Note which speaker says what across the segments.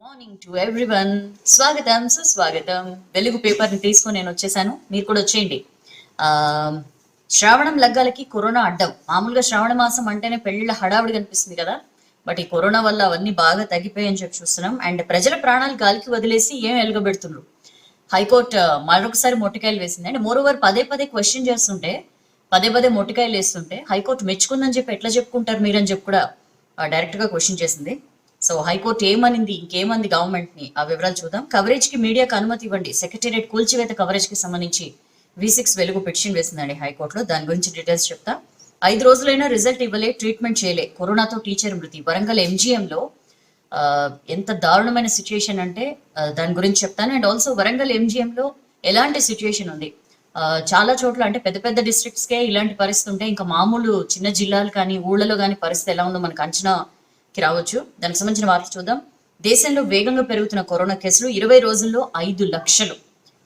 Speaker 1: Morning to everyone. స్వాగతం సుస్వాగతం. వెలుగు పేపర్ని తీసుకొని నేను వచ్చేసాను, మీరు కూడా వచ్చేయండి. ఆ శ్రావణం లగ్గాలకి కరోనా అడ్డం. మామూలుగా శ్రావణ మాసం అంటేనే పెళ్లిళ్ళ హడావుడి కనిపిస్తుంది కదా, బట్ ఈ కరోనా వల్ల అవన్నీ బాగా తగ్గిపోయాయని చెప్పి చూస్తున్నాం. అండ్ ప్రజల ప్రాణాలు గాలికి వదిలేసి ఏం ఎలుగబెడుతున్నారు. హైకోర్టు మరొకసారి మొట్టికాయలు వేసింది. అండ్ మోర్ ఓవర్ పదే పదే క్వశ్చన్ చేస్తుంటే, పదే పదే మొట్టికాయలు వేస్తుంటే హైకోర్టు మెచ్చుకుందని చెప్పి ఎట్లా చెప్పుకుంటారు మీరని చెప్పి కూడా డైరెక్ట్ గా క్వశ్చన్ చేసింది. సో హైకోర్టు ఏమనింది, ఇంకేమంది గవర్నమెంట్ ని, ఆ వివరాలు చూద్దాం. కవరేజ్ కి మీడియాకు అనుమతి ఇవ్వండి. సెక్రటేరియట్ కూల్చివేత కవరేజ్ కి సంబంధించి V6 వెలుగు పిటిషన్ వేసిందండి హైకోర్టులో. దాని గురించి డీటెయిల్స్ చెప్తా. 5 రోజులైనా రిజల్ట్ ఇవ్వలే, ట్రీట్మెంట్ చేయలే, కరోనాతో టీచర్ మృతి. వరంగల్ MGM లో ఎంత దారుణమైన సిచ్యుయేషన్ అంటే దాని గురించి చెప్తాను. అండ్ ఆల్సో వరంగల్ MGM లో ఎలాంటి సిచ్యుయేషన్ ఉంది, చాలా చోట్ల అంటే పెద్ద పెద్ద డిస్ట్రిక్ట్స్ కే ఇలాంటి పరిస్థితి ఉంటే ఇంకా మామూలు చిన్న జిల్లాలు కానీ ఊళ్ళలో కానీ పరిస్థితి ఎలా ఉందో మనకు అంచనాకి రావచ్చు. దానికి సంబంధించిన వార్తలు చూద్దాం. దేశంలో వేగంగా పెరుగుతున్న కరోనా కేసులు 20 రోజుల్లో 5 లక్షలు.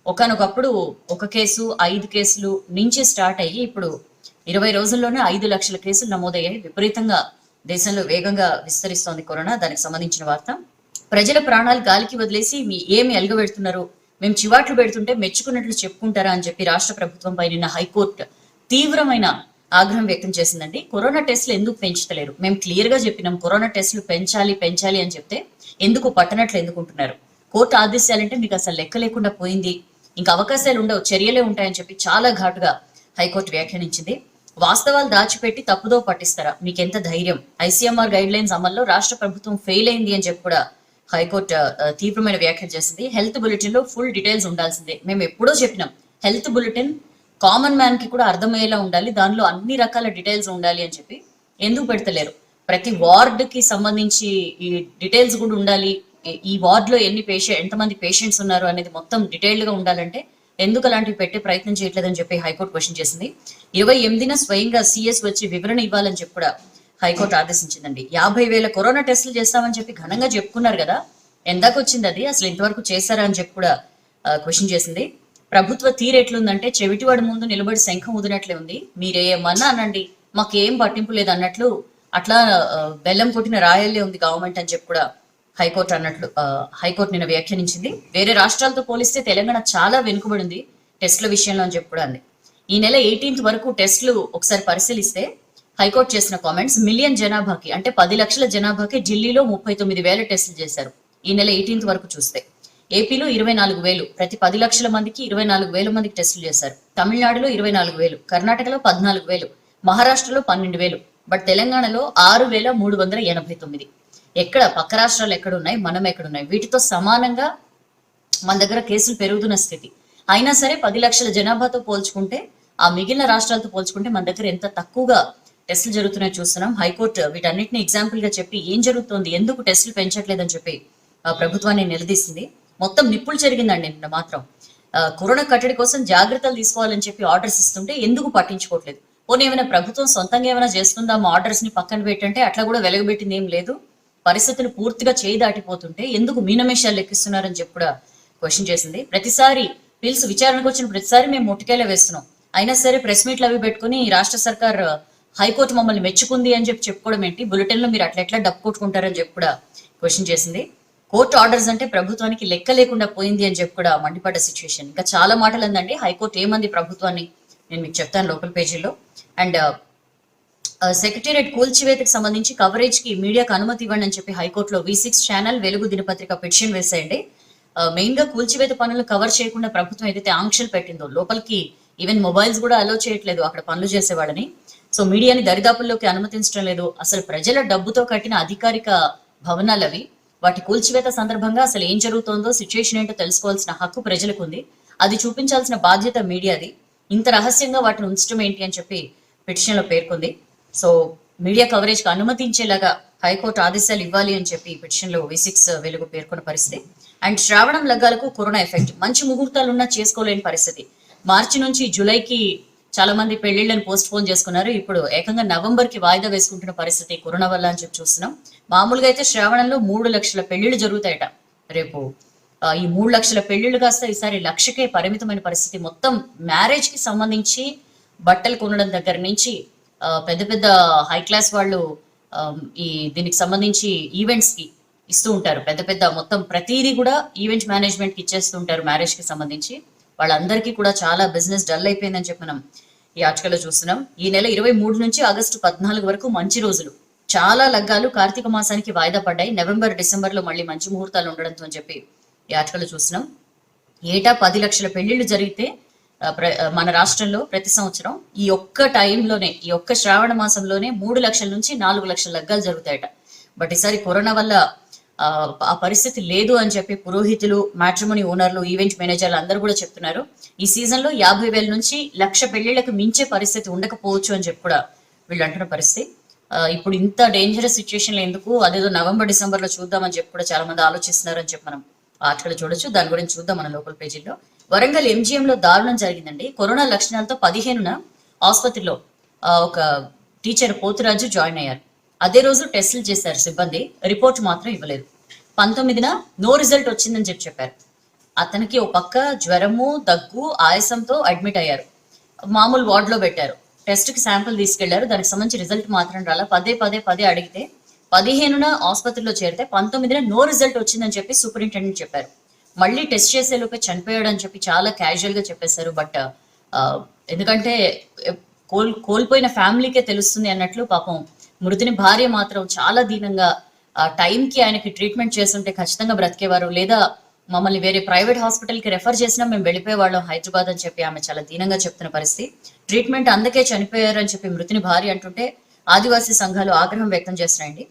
Speaker 1: ఒకనొకప్పుడు ఒక కేసు 5 కేసులు నుంచి స్టార్ట్ అయ్యి ఇప్పుడు 20 రోజుల్లోనే 5 లక్షల కేసులు నమోదయ్యాయి. విపరీతంగా దేశంలో వేగంగా విస్తరిస్తోంది కరోనా. దానికి సంబంధించిన వార్త. ప్రజల ప్రాణాలు గాలికి వదిలేసి ఏమి ఎలుగబెడుతున్నారు, మేము చివాట్లు పెడుతుంటే మెచ్చుకున్నట్లు చెప్పుకుంటారా అని చెప్పి రాష్ట్ర ప్రభుత్వంపై నిన్న హైకోర్టు తీవ్రమైన ఆగ్రహం వ్యక్తం చేసిందండి. కరోనా టెస్టులు ఎందుకు పెంచుతలేరు, మేము క్లియర్ గా చెప్పినాం కరోనా టెస్టులు పెంచాలి అని చెప్తే ఎందుకు పట్టనట్లు ఎందుకుంటున్నారు. కోర్టు ఆదేశాలంటే మీకు అసలు లెక్క లేకుండా పోయింది, ఇంకా అవకాశాలు ఉండవు, చర్యలే ఉంటాయని చెప్పి చాలా ఘాటుగా హైకోర్టు వ్యాఖ్యానించింది. వాస్తవాలు దాచిపెట్టి తప్పుదో పట్టిస్తారా, మీకెంత ధైర్యం. ICMR గైడ్ లైన్స్ అమల్లో రాష్ట్ర ప్రభుత్వం ఫెయిల్ అయింది అని చెప్పి కూడా హైకోర్టు తీవ్రమైన వ్యాఖ్యలు చేసింది. హెల్త్ బులెటిన్ లో ఫుల్ డీటెయిల్స్ ఉండాల్సిందే, మేము ఎప్పుడో చెప్పినాం హెల్త్ బులెటిన్ కామన్ మ్యాన్ కి కూడా అర్థమయ్యేలా ఉండాలి, దానిలో అన్ని రకాల డీటెయిల్స్ ఉండాలి అని చెప్పి ఎందుకు పెడతలేరు. ప్రతి వార్డ్ కి సంబంధించి ఈ డీటెయిల్స్ కూడా ఉండాలి. ఈ వార్డ్ లో ఎంతమంది పేషెంట్స్ ఉన్నారు అనేది మొత్తం డీటెయిల్డ్ గా ఉండాలంటే ఎందుకు అలాంటివి పెట్టే ప్రయత్నం చేయట్లేదని చెప్పి హైకోర్టు క్వశ్చన్ చేసింది. 28న స్వయంగా CS వచ్చి వివరణ ఇవ్వాలని చెప్పి కూడా హైకోర్టు ఆదేశించిందండి. 50,000 కరోనా టెస్టులు చేస్తామని చెప్పి ఘనంగా చెప్పుకున్నారు కదా, ఎందాక వచ్చింది అది, అసలు ఇంతవరకు చేశారా అని చెప్పి కూడా క్వశ్చన్ చేసింది. ప్రభుత్వ తీరు ఎట్లుందంటే చెవిటివాడి ముందు నిలబడి శంఖం ఊదినట్లే ఉంది, మీరేమన్నా అనండి మాకేం పట్టింపు లేదు అన్నట్లు, అట్లా బెల్లం కొట్టిన రాయల్లే ఉంది గవర్నమెంట్ అని చెప్పి కూడా హైకోర్టు నిన్న వ్యాఖ్యానించింది. వేరే రాష్ట్రాలతో పోలిస్తే తెలంగాణ చాలా వెనుకబడింది టెస్టుల విషయంలో అని చెప్పి కూడా అంది. ఈ నెల 18th వరకు టెస్టులు ఒకసారి పరిశీలిస్తే హైకోర్టు చేసిన కామెంట్స్, మిలియన్ జనాభాకి అంటే 10 లక్షల జనాభాకి ఢిల్లీలో 39,000 టెస్టులు చేశారు. ఈ నెల 18th వరకు చూస్తే ఏపీలో 24,000, ప్రతి 10 లక్షల మందికి 24,000 మందికి టెస్టులు చేశారు. తమిళనాడులో 24,000, కర్ణాటకలో 14,000, మహారాష్ట్రలో 12,000, బట్ తెలంగాణలో 6,389. ఎక్కడ పక్క రాష్ట్రాలు ఎక్కడున్నాయి, మనం ఎక్కడున్నాయి, వీటితో సమానంగా మన దగ్గర కేసులు పెరుగుతున్న స్థితి. అయినా సరే 10 లక్షల జనాభాతో పోల్చుకుంటే, ఆ మిగిలిన రాష్ట్రాలతో పోల్చుకుంటే మన దగ్గర ఎంత తక్కువగా టెస్టులు జరుగుతున్నాయో చూస్తున్నాం. హైకోర్టు వీటన్నిటిని ఎగ్జాంపుల్ గా చెప్పి ఏం జరుగుతుంది, ఎందుకు టెస్టులు పెంచట్లేదని చెప్పి ప్రభుత్వాన్ని నిలదీసింది. మొత్తం నిప్పులు జరిగిందండి నిన్న మాత్రం. కరోనా కట్టడి కోసం జాగ్రత్తలు తీసుకోవాలని చెప్పి ఆర్డర్స్ ఇస్తుంటే ఎందుకు పట్టించుకోవట్లేదు. పోనీ ఏమైనా ప్రభుత్వం సొంతంగా ఏమైనా చేస్తుందా, మా ఆర్డర్స్ ని పక్కన పెట్టంటే అట్లా కూడా వెలగబెట్టింది ఏం లేదు. పరిస్థితులు పూర్తిగా చేయి దాటిపోతుంటే ఎందుకు మీనమేషాలు లెక్కిస్తున్నారని చెప్పి కూడా క్వశ్చన్ చేసింది. ప్రతిసారి పిల్స్ విచారణకు వచ్చిన ప్రతిసారి మేము మొట్టికాయలే వేస్తున్నాం, అయినా సరే ప్రెస్ మీట్లు అవి పెట్టుకుని రాష్ట్ర సర్కార్ హైకోర్టు మమ్మల్ని మెచ్చుకుంది అని చెప్పి చెప్పుకోవడం ఏంటి, బులెటిన్ లో మీరు అట్లా డబ్బు కొట్టుకుంటారని చెప్పి కూడా క్వశ్చన్ చేసింది. కోర్టు ఆర్డర్స్ అంటే ప్రభుత్వానికి లెక్క లేకుండా పోయింది అని చెప్పి కూడా మండిపడ్డ సిచ్యువేషన్. ఇంకా చాలా మాటలు అందండి. హైకోర్టు ఏమంది ప్రభుత్వాన్ని నేను మీకు చెప్తాను లోకల్ పేజీలో. అండ్ సెక్రటేరియట్ కూల్చివేతకు సంబంధించి కవరేజ్ కి మీడియాకు అనుమతి ఇవ్వండి అని చెప్పి హైకోర్టులో V6 ఛానల్, వెలుగు దినపత్రిక పిటిషన్ వేసేయండి. మెయిన్ గా కూల్చివేత పనులు కవర్ చేయకుండా ప్రభుత్వం ఏదైతే ఆంక్షలు పెట్టిందో, లోపలికి ఈవెన్ మొబైల్స్ కూడా అలో చేయట్లేదు అక్కడ పనులు చేసేవాళ్ళని. సో మీడియాని దరిదాపుల్లోకి అనుమతించడం లేదు. అసలు ప్రజల డబ్బుతో కట్టిన అధికారిక భవనాలు అవి, వాటి కూల్చివేత సందర్భంగా అసలు ఏం జరుగుతోందో, సిచ్యువేషన్ ఏంటో తెలుసుకోవాల్సిన హక్కు ప్రజలకు ఉంది, అది చూపించాల్సిన బాధ్యత మీడియాది. ఇంత రహస్యంగా వాటిని ఉంచడం ఏంటి అని చెప్పి పిటిషన్ లో పేర్కొంది. సో మీడియా కవరేజ్ కి అనుమతించేలాగా హైకోర్టు ఆదేశాలు ఇవ్వాలి అని చెప్పి పిటిషన్ లో V6 వెలుగు పేర్కొన్న పరిస్థితి. అండ్ శ్రావణం లగ్గాలకు కరోనా ఎఫెక్ట్, మంచి ముహూర్తాలున్నా చేసుకోలేని పరిస్థితి. మార్చి నుంచి జూలైకి చాలా మంది పెళ్లిళ్లను పోస్ట్ పోన్ చేసుకున్నారు, ఇప్పుడు ఏకంగా నవంబర్ కి వాయిదా వేసుకుంటున్న పరిస్థితి కరోనా వల్ల అని చెప్పి చూస్తున్నాం. మామూలుగా అయితే శ్రావణంలో 3 లక్షల పెళ్లిళ్ళు జరుగుతాయట రేపు. ఈ 3 లక్షల పెళ్లిళ్ళు కాస్త ఈసారి 1,00,000కే పరిమితమైన పరిస్థితి. మొత్తం మ్యారేజ్ కి సంబంధించి బట్టలు కొనడం దగ్గర నుంచి పెద్ద పెద్ద హై క్లాస్ వాళ్ళు దీనికి సంబంధించి ఈవెంట్స్ కి ఇస్తూ ఉంటారు. పెద్ద పెద్ద మొత్తం ప్రతిదీ కూడా ఈవెంట్ మేనేజ్మెంట్ కి ఇచ్చేస్తూ ఉంటారు మ్యారేజ్ కి సంబంధించి. వాళ్ళందరికీ కూడా చాలా బిజినెస్ డల్ అయిపోయిందని చెప్పి మనం ఈ ఆర్టికల్లో చూస్తున్నాం. ఈ నెల 23 నుంచి ఆగస్టు 14 వరకు మంచి రోజులు. చాలా లగ్గాలు కార్తీక మాసానికి వాయిదా పడ్డాయి. నవంబర్ డిసెంబర్ లో మళ్ళీ మంచి ముహూర్తాలు ఉండడంతో అని చెప్పి ఈ ఆర్టికల్లో చూస్తున్నాం. ఏటా 10 లక్షల పెళ్లిళ్లు జరిగితే మన రాష్ట్రంలో ప్రతి సంవత్సరం ఈ ఒక్క టైంలోనే, ఈ ఒక్క శ్రావణ మాసంలోనే 3 లక్షల నుంచి 4 లక్షల లగ్గాలు జరుగుతాయట. బట్ ఈసారి కరోనా వల్ల ఆ పరిస్థితి లేదు అని చెప్పి పురోహితులు, మ్యాట్రిమోనీ ఓనర్లు, ఈవెంట్ మేనేజర్లు అందరూ కూడా చెప్తున్నారు. ఈ సీజన్ లో 50,000 నుంచి 1,00,000 పెళ్లిళ్లకు మించే పరిస్థితి ఉండకపోవచ్చు అని చెప్పి కూడా వీళ్ళు అంటున్న పరిస్థితి. ఇప్పుడు ఇంత డేంజరస్ సిచ్యువేషన్ లో ఎందుకు, అదేదో నవంబర్ డిసెంబర్ లో చూద్దామని చెప్పి కూడా చాలా మంది ఆలోచిస్తున్నారు అని చెప్పి మనం ఆర్టికల్ చూడొచ్చు. దాని గురించి చూద్దాం మన లోకల్ పేజీలో. వరంగల్ ఎంజిఎం లో దారుణం జరిగిందండి. కరోనా లక్షణాలతో 15న ఆసుపత్రిలో ఒక టీచర్ పోతురాజు జాయిన్ అయ్యారు. అదే రోజు టెస్టులు చేశారు సిబ్బంది, రిపోర్ట్ మాత్రం ఇవ్వలేదు. 19న నో రిజల్ట్ వచ్చిందని చెప్పారు. అతనికి ఒక పక్క జ్వరము, దగ్గు, ఆయాసంతో అడ్మిట్ అయ్యారు. మామూలు వార్డ్ లో పెట్టారు. టెస్ట్ కి శాంపుల్ తీసుకెళ్లారు. దానికి సంబంధించి రిజల్ట్ మాత్రం రాలా. పదే అడిగితే 15న ఆసుపత్రిలో చేరితే 19న నో రిజల్ట్ వచ్చిందని చెప్పి సూపరింటెండెంట్ చెప్పారు. మళ్ళీ టెస్ట్ చేసే లోపే చనిపోయాడు అని చెప్పి చాలా క్యాజువల్ గా చెప్పేశారు. బట్ ఎందుకంటే కోల్పోయిన ఫ్యామిలీకే తెలుస్తుంది అన్నట్లు పాపం మృతుని భార్య మాత్రం చాలా దీనంగా టైంకి ఆయనకి ట్రీట్మెంట్ చేస్తుంటే ఖచ్చితంగా బ్రతికేవారు, లేదా మమ్మల్ని వేరే ప్రైవేట్ హాస్పిటల్ కి రెఫర్ చేసినా మేము వెళ్ళిపోయేవాళ్ళం హైదరాబాద్ అని చెప్పి ఆమె చాలా దీనంగా చెప్తున్న పరిస్థితి. ట్రీట్మెంట్ అందుకే చనిపోయారు అని చెప్పి మృతుని భార్య అంటుంటే ఆదివాసీ సంఘాలు ఆగ్రహం వ్యక్తం చేస్తున్నాయండి.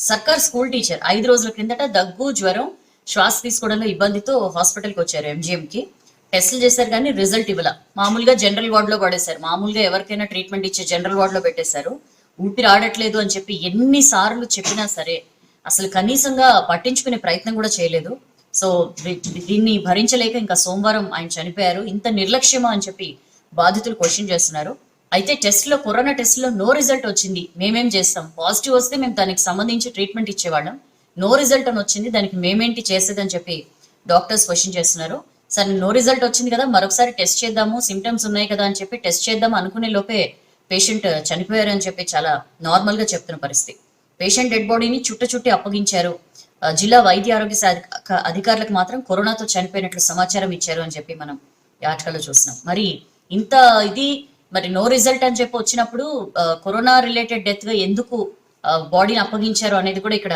Speaker 1: సర్కార్ స్కూల్ టీచర్ 5 రోజుల క్రిందట దగ్గు, జ్వరం, శ్వాస తీసుకోవడంలో ఇబ్బందితో హాస్పిటల్కి వచ్చారు. ఎంజిఎం కి టెస్టులు చేశారు కానీ రిజల్ట్ ఇవ్వాల. మామూలుగా జనరల్ వార్డ్ లో పడేశారు. మామూలుగా ఎవరికైనా ట్రీట్మెంట్ ఇచ్చే జనరల్ వార్డ్ లో పెట్టేశారు. ఊపిరి ఆడట్లేదు అని చెప్పి ఎన్నిసార్లు చెప్పినా సరే అసలు కనీసంగా పట్టించుకునే ప్రయత్నం కూడా చేయలేదు. సో దీన్ని భరించలేక ఇంకా సోమవారం ఆయన చనిపోయారు. ఇంత నిర్లక్ష్యమా అని చెప్పి బాధితులు క్వశ్చన్ చేస్తున్నారు. అయితే టెస్ట్ లో, కరోనా టెస్ట్ లో నో రిజల్ట్ వచ్చింది, మేమేం చేస్తాం? పాజిటివ్ వస్తే మేము దానికి సంబంధించి ట్రీట్మెంట్ ఇచ్చేవాళ్ళం. నో రిజల్ట్ అని వచ్చింది, దానికి మేమేంటి చేసేదని చెప్పి డాక్టర్స్ క్వశ్చన్ చేస్తున్నారు. సరే నో రిజల్ట్ వచ్చింది కదా, మరొకసారి టెస్ట్ చేద్దాము, సిమ్టమ్స్ ఉన్నాయి కదా అని చెప్పి టెస్ట్ చేద్దాం అనుకునే లోపే పేషెంట్ చనిపోయారు అని చెప్పి చాలా నార్మల్ గా చెప్తున్న పరిస్థితి. పేషెంట్ డెడ్ బాడీని చుట్టి అప్పగించారు. జిల్లా వైద్య ఆరోగ్య అధికారులకు మాత్రం కరోనాతో చనిపోయినట్లు సమాచారం ఇచ్చారు అని చెప్పి మనం ఈ ఆర్టికల్లో చూస్తున్నాం. మరి ఇంత ఇది మరి నో రిజల్ట్ అని చెప్పి వచ్చినప్పుడు కరోనా రిలేటెడ్ డెత్ గా ఎందుకు బాడీని అప్పగించారు అనేది కూడా ఇక్కడ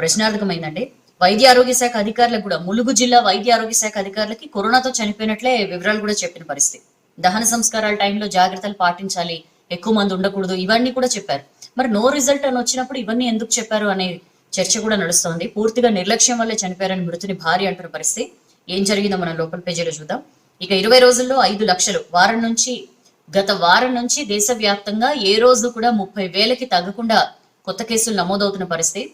Speaker 1: ప్రశ్నార్థకమైందండి. వైద్య ఆరోగ్య శాఖ అధికారులకు కూడా, ములుగు జిల్లా వైద్య ఆరోగ్య శాఖ అధికారులకి కరోనాతో చనిపోయినట్లే వివరాలు కూడా చెప్పిన పరిస్థితి. దహన సంస్కారాల టైంలో జాగ్రత్తలు పాటించాలి, ఎక్కువ మంది ఉండకూడదు, ఇవన్నీ కూడా చెప్పారు. మరి నో రిజల్ట్ అని వచ్చినప్పుడు ఇవన్నీ ఎందుకు చెప్పారు అనే చర్చ కూడా నడుస్తోంది. పూర్తిగా నిర్లక్ష్యం వల్లే చనిపోయారని మృతుని భార్య అంటున్న పరిస్థితి. ఏం జరిగిందో మనం లోకల్ పేజీలో చూద్దాం. ఇక 20 రోజుల్లో 5 లక్షలు. గత వారం నుంచి దేశవ్యాప్తంగా ఏ రోజు కూడా 30,000కి తగ్గకుండా కొత్త కేసులు నమోదవుతున్న పరిస్థితి.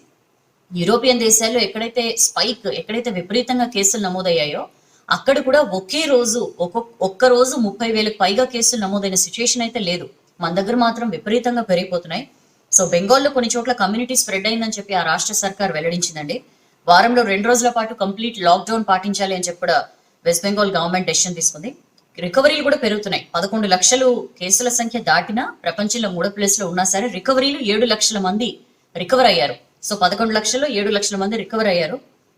Speaker 1: యూరోపియన్ దేశాల్లో ఎక్కడైతే విపరీతంగా కేసులు నమోదయ్యాయో అక్కడ కూడా ఒక్క రోజు 30,000కి పైగా కేసులు నమోదైన సిచ్యువేషన్ అయితే లేదు. మన దగ్గర మాత్రం విపరీతంగా పెరిగిపోతున్నాయి. సో బెంగాల్లో కొన్ని చోట్ల కమ్యూనిటీ స్ప్రెడ్ అయిందని చెప్పి ఆ రాష్ట్ర సర్కార్ వెల్లడించిందండి. వారంలో 2 రోజుల పాటు కంప్లీట్ లాక్డౌన్ పాటించాలి అని చెప్పి కూడా వెస్ట్ బెంగాల్ గవర్నమెంట్ డెసిషన్ తీసుకుంది. రికవరీలు కూడా పెరుగుతున్నాయి. 11 లక్షలు కేసుల సంఖ్య దాటినా ప్రపంచంలో 3వ ప్లేస్ లో ఉన్నా సరే రికవరీలు 7 లక్షల మంది రికవర్ అయ్యారు. సో 11 లక్షల్లో 7 లక్షల మంది రికవర్ అయ్యారు.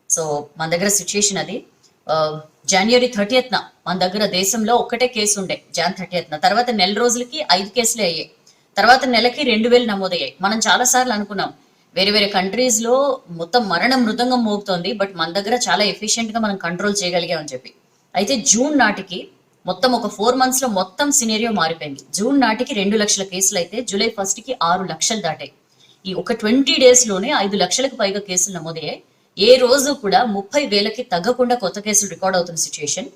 Speaker 1: సో మన దగ్గర సిచ్యుయేషన్ అది. జనవరి 30న మన దగ్గర దేశంలో ఒక్కటే కేసు ఉండే, జాన్ 30న. తర్వాత నెల రోజులకి 5 కేసులే అయ్యాయి. తర్వాత నెలకి 2,000 నమోదయ్యాయి. మనం చాలా సార్లు అనుకున్నాం వేరే కంట్రీస్ లో మొత్తం మరణ మృదంగం మోగుతోంది, బట్ మన దగ్గర చాలా ఎఫిషియెంట్ గా మనం కంట్రోల్ చేయగలిగామని చెప్పి. అయితే జూన్ నాటికి మొత్తం ఒక 4 months లో మొత్తం సినేరియో మారిపోయింది. జూన్ నాటికి 2 లక్షల కేసులు అయితే జూలై 1కి 6 లక్షలు దాటాయి. ఈ ఒక 20 days లోనే 5 లక్షలకు పైగా కేసులు నమోదయ్యాయి. ఏ రోజు కూడా 30,000కి తగ్గకుండా కొత్త కేసులు రికార్డ్ అవుతున్న సిచ్యుయేషన్.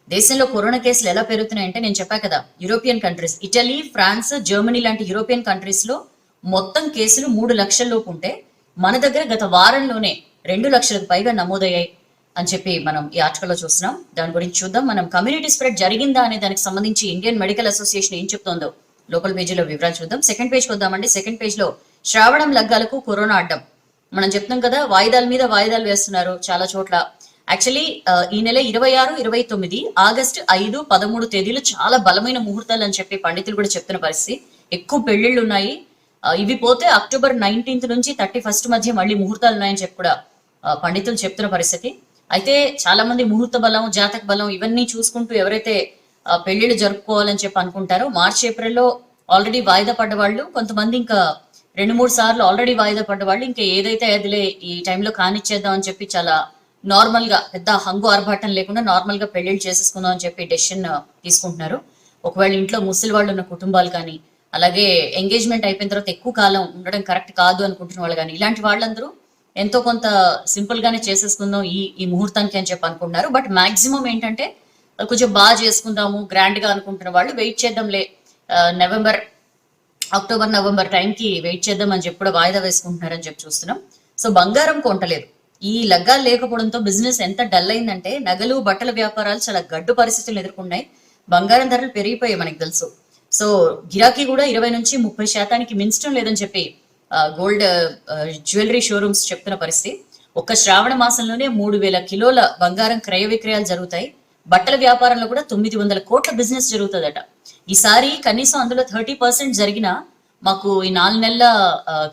Speaker 1: దేశంలో కరోనా కేసులు ఎలా పెరుగుతున్నాయంటే నేను చెప్పా కదా, European countries, Italy, France, Germany లాంటి యూరోపియన్ కంట్రీస్ లో మొత్తం కేసులు 3 లక్షల లోపు ఉంటే మన దగ్గర గత వారంలోనే 2 లక్షలకు పైగా నమోదయ్యాయి అని చెప్పి మనం ఈ ఆర్టికల్లో చూస్తున్నాం. దాని గురించి చూద్దాం. మనం కమ్యూనిటీ స్ప్రెడ్ జరిగిందా అనే దానికి సంబంధించి ఇండియన్ మెడికల్ అసోసియేషన్ ఏం చెప్తోందో లోకల్ పేజీలో వివరాలు చూద్దాం. సెకండ్ పేజ్కి వద్దామండి. సెకండ్ పేజ్ లో శ్రావణం లగ్గాలకు కరోనా అడ్డం. మనం చెప్తున్నాం కదా, వాయిదాల మీద వాయిదాలు వేస్తున్నారు చాలా చోట్ల. యాక్చువల్లీ ఈ నెల 26, 29, ఆగస్టు 5, 13 తేదీలు చాలా బలమైన ముహూర్తాలు అని చెప్పి పండితులు కూడా చెప్తున్న పరిస్థితి. ఎక్కువ పెళ్లిళ్ళు ఉన్నాయి. ఇవి పోతే అక్టోబర్ 19th నుంచి 31st మధ్య మళ్ళీ ముహూర్తాలు ఉన్నాయని చెప్పి కూడా పండితులు చెప్తున్న పరిస్థితి. అయితే చాలా మంది ముహూర్త బలం, జాతక బలం ఇవన్నీ చూసుకుంటూ ఎవరైతే పెళ్లిళ్ళు జరుపుకోవాలని చెప్పి అనుకుంటారో మార్చి ఏప్రిల్లో ఆల్రెడీ వాయిదా పడ్డ వాళ్ళు, కొంతమంది ఇంకా 2-3 సార్లు ఆల్రెడీ వాయిదా పడ్డ వాళ్ళు ఇంకా ఏదైతే అదిలే ఈ టైంలో కానిచ్చేద్దాం అని చెప్పి చాలా నార్మల్ గా పెద్ద హంగు ఆర్భాటం లేకుండా నార్మల్ గా పెళ్లిళ్ళు చేసేసుకుందాం అని చెప్పి డెసిషన్ తీసుకుంటున్నారు. ఒకవేళ ఇంట్లో ముసలి వాళ్ళు ఉన్న కుటుంబాలు కానీ, అలాగే ఎంగేజ్మెంట్ అయిపోయిన తర్వాత ఎక్కువ కాలం ఉండడం కరెక్ట్ కాదు అనుకుంటున్న వాళ్ళు కానీ, ఇలాంటి వాళ్ళందరూ ఎంతో కొంత సింపుల్ గానే చేసేసుకుందాం ఈ ముహూర్తానికి అని చెప్పి అనుకుంటున్నారు. బట్ మాక్సిమం ఏంటంటే కొంచెం బాగా చేసుకుందాము గ్రాండ్ గా అనుకుంటున్న వాళ్ళు వెయిట్ చేద్దాంలే, అక్టోబర్ నవంబర్ టైంకి వెయిట్ చేద్దాం అని చెప్పి కూడా వాయిదా వేసుకుంటున్నారని చెప్పి చూస్తున్నాం. సో బంగారం కొంటలేదు. ఈ లగ్గాలు లేకపోవడంతో బిజినెస్ ఎంత డల్ అయిందంటే నగలు బట్టల వ్యాపారాలు చాలా గడ్డు పరిస్థితులు ఎదుర్కొన్నాయి. బంగారం ధరలు పెరిగిపోయాయి మనకు తెలుసు. సో గిరాకీ కూడా 20-30% మించడం లేదని చెప్పి గోల్డ్ జ్యువెలరీ షోరూమ్స్ చెప్తున్న పరిస్థితి. ఒక్క శ్రావణ మాసంలోనే 3,000 కిలోల బంగారం క్రయ విక్రయాలు జరుగుతాయి. బట్టల వ్యాపారంలో కూడా 900 కోట్ల బిజినెస్ జరుగుతుందట. ఈసారి కనీసం అందులో 30% జరిగినా మాకు ఈ 4 నెలల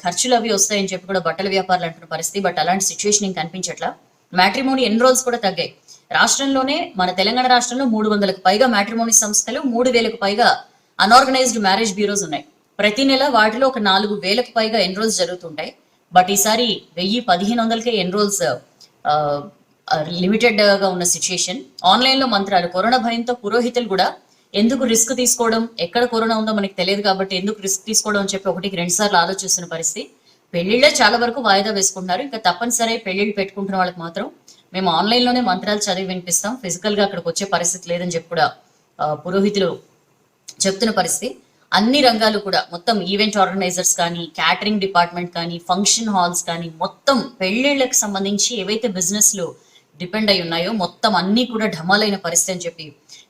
Speaker 1: ఖర్చులు అవి వస్తాయని చెప్పి కూడా బట్టల వ్యాపారాలు అంటున్న పరిస్థితి. బట్ అలాంటి సిచ్యువేషన్ ఇంకా కనిపించట్లా. మ్యాట్రిమోనీ ఎన్రోల్స్ కూడా తగ్గాయి. రాష్ట్రంలోనే మన తెలంగాణ రాష్ట్రంలో 300కు పైగా మ్యాట్రిమోనీ సంస్థలు, 3,000కు పైగా అన్ఆర్గనైజ్డ్ మ్యారేజ్ బ్యూరోస్ ఉన్నాయి. ప్రతి నెల వాటిలో ఒక 4,000కు పైగా ఎన్రోల్స్ జరుగుతుంటాయి. బట్ ఈసారి 1,000-1,500కే ఎన్రోల్స్ లిమిటెడ్ గా ఉన్న సిచ్యుయేషన్. ఆన్లైన్ లో మంత్రాలు, కరోనా భయంతో పురోహితులు కూడా ఎందుకు రిస్క్ తీసుకోవడం, ఎక్కడ కరోనా ఉందో మనకి తెలియదు కాబట్టి ఎందుకు రిస్క్ తీసుకోవడం అని చెప్పి 1-2 సార్లు ఆలోచిస్తున్న పరిస్థితి. పెళ్లిళ్లే చాలా వరకు వాయిదా వేసుకుంటున్నారు. ఇంకా తప్పనిసరి పెళ్లిళ్ళు పెట్టుకుంటున్న వాళ్ళకి మాత్రం మేము ఆన్లైన్ లోనే మంత్రాలు చదివి వినిపిస్తాం, ఫిజికల్ గా అక్కడికి వచ్చే పరిస్థితి లేదని చెప్పి కూడా పురోహితులు చెప్తున్న పరిస్థితి. అన్ని రంగాలు కూడా మొత్తం ఈవెంట్ ఆర్గనైజర్స్ కానీ, క్యాటరింగ్ డిపార్ట్మెంట్ కానీ, ఫంక్షన్ హాల్స్ కానీ, మొత్తం పెళ్లిళ్లకు సంబంధించి ఏవైతే బిజినెస్ లో డిపెండ్ అయి ఉన్నాయో మొత్తం అన్ని కూడా ఢమాలైన పరిస్థితి అని చెప్పి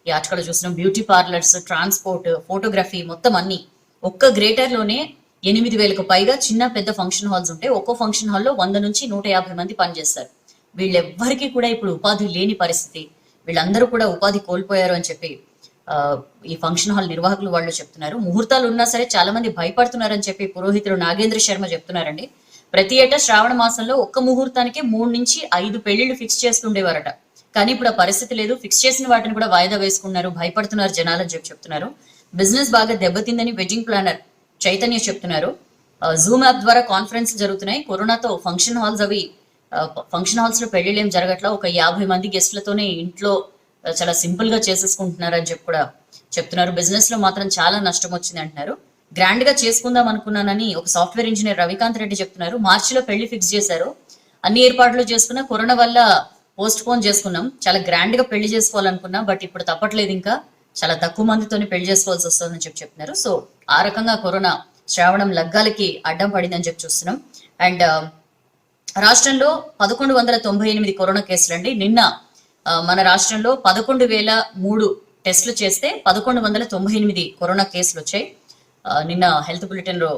Speaker 1: ఈ ఆర్టికల్ చూస్తున్నాం. బ్యూటీ పార్లర్స్, ట్రాన్స్పోర్ట్, ఫోటోగ్రఫీ మొత్తం అన్ని. ఒక్క గ్రేటర్ లోనే 8,000కు పైగా చిన్న పెద్ద ఫంక్షన్ హాల్స్ ఉంటాయి. ఒక్కో ఫంక్షన్ హాల్లో 100-150 మంది పనిచేస్తారు. వీళ్ళెవ్వరికీ కూడా ఇప్పుడు ఉపాధి లేని పరిస్థితి. వీళ్ళందరూ కూడా ఉపాధి కోల్పోయారు అని చెప్పి ఈ ఫంక్షన్ హాల్ నిర్వాహకులు వాళ్ళు చెప్తున్నారు. ముహూర్తాలు ఉన్నా సరే చాలా మంది భయపడుతున్నారని చెప్పి పురోహితుడు నాగేంద్ర శర్మ చెప్తున్నారండి. ప్రతి ఏటా శ్రావణ మాసంలో ఒక్క ముహూర్తానికి 3-5 పెళ్లిళ్లు ఫిక్స్ చేస్తుండేవారట. కానీ ఇప్పుడు ఆ పరిస్థితి లేదు. ఫిక్స్ చేసిన వాటిని కూడా వాయిదా వేసుకున్నారు, భయపడుతున్నారు జనాలు అని చెప్పి చెప్తున్నారు. బిజినెస్ బాగా దెబ్బతిందని వెడ్డింగ్ ప్లానర్ చైతన్య చెప్తున్నారు. జూమ్ యాప్ ద్వారా కాన్ఫరెన్స్ జరుగుతున్నాయి. కరోనాతో ఫంక్షన్ హాల్స్ లో పెళ్లిళ్ళు ఏం జరగట్లా. ఒక 50 మంది గెస్ట్లతోనే ఇంట్లో చాలా సింపుల్ గా చేసేసుకుంటున్నారు అని చెప్పి కూడా చెప్తున్నారు. బిజినెస్ లో మాత్రం చాలా నష్టం వచ్చింది అంటున్నారు. గ్రాండ్ గా చేసుకుందాం అనుకున్నానని ఒక సాఫ్ట్వేర్ ఇంజనీర్ రవికాంత్ రెడ్డి చెప్తున్నారు. మార్చిలో పెళ్లి ఫిక్స్ చేశారు, అన్ని ఏర్పాట్లు చేసుకున్నా, కరోనా వల్ల పోస్ట్ పోన్ చేసుకున్నాం. చాలా గ్రాండ్ గా పెళ్లి చేసుకోవాలనుకున్నా, బట్ ఇప్పుడు తప్పట్లేదు, ఇంకా చాలా తక్కువ మందితోనే పెళ్లి చేసుకోవాల్సి వస్తుందని చెప్పి చెప్తున్నారు. సో ఆ రకంగా కరోనా శ్రావణం లగ్గాలకి అడ్డం పడిందని చెప్పి చూస్తున్నాం. అండ్ రాష్ట్రంలో 1,198 కరోనా కేసులు అండి. నిన్న మన రాష్ట్రంలో 11,003 టెస్టులు చేస్తే 1,198 కరోనా కేసులు వచ్చాయి. నిన్న హెల్త్ బులెటిన్ లో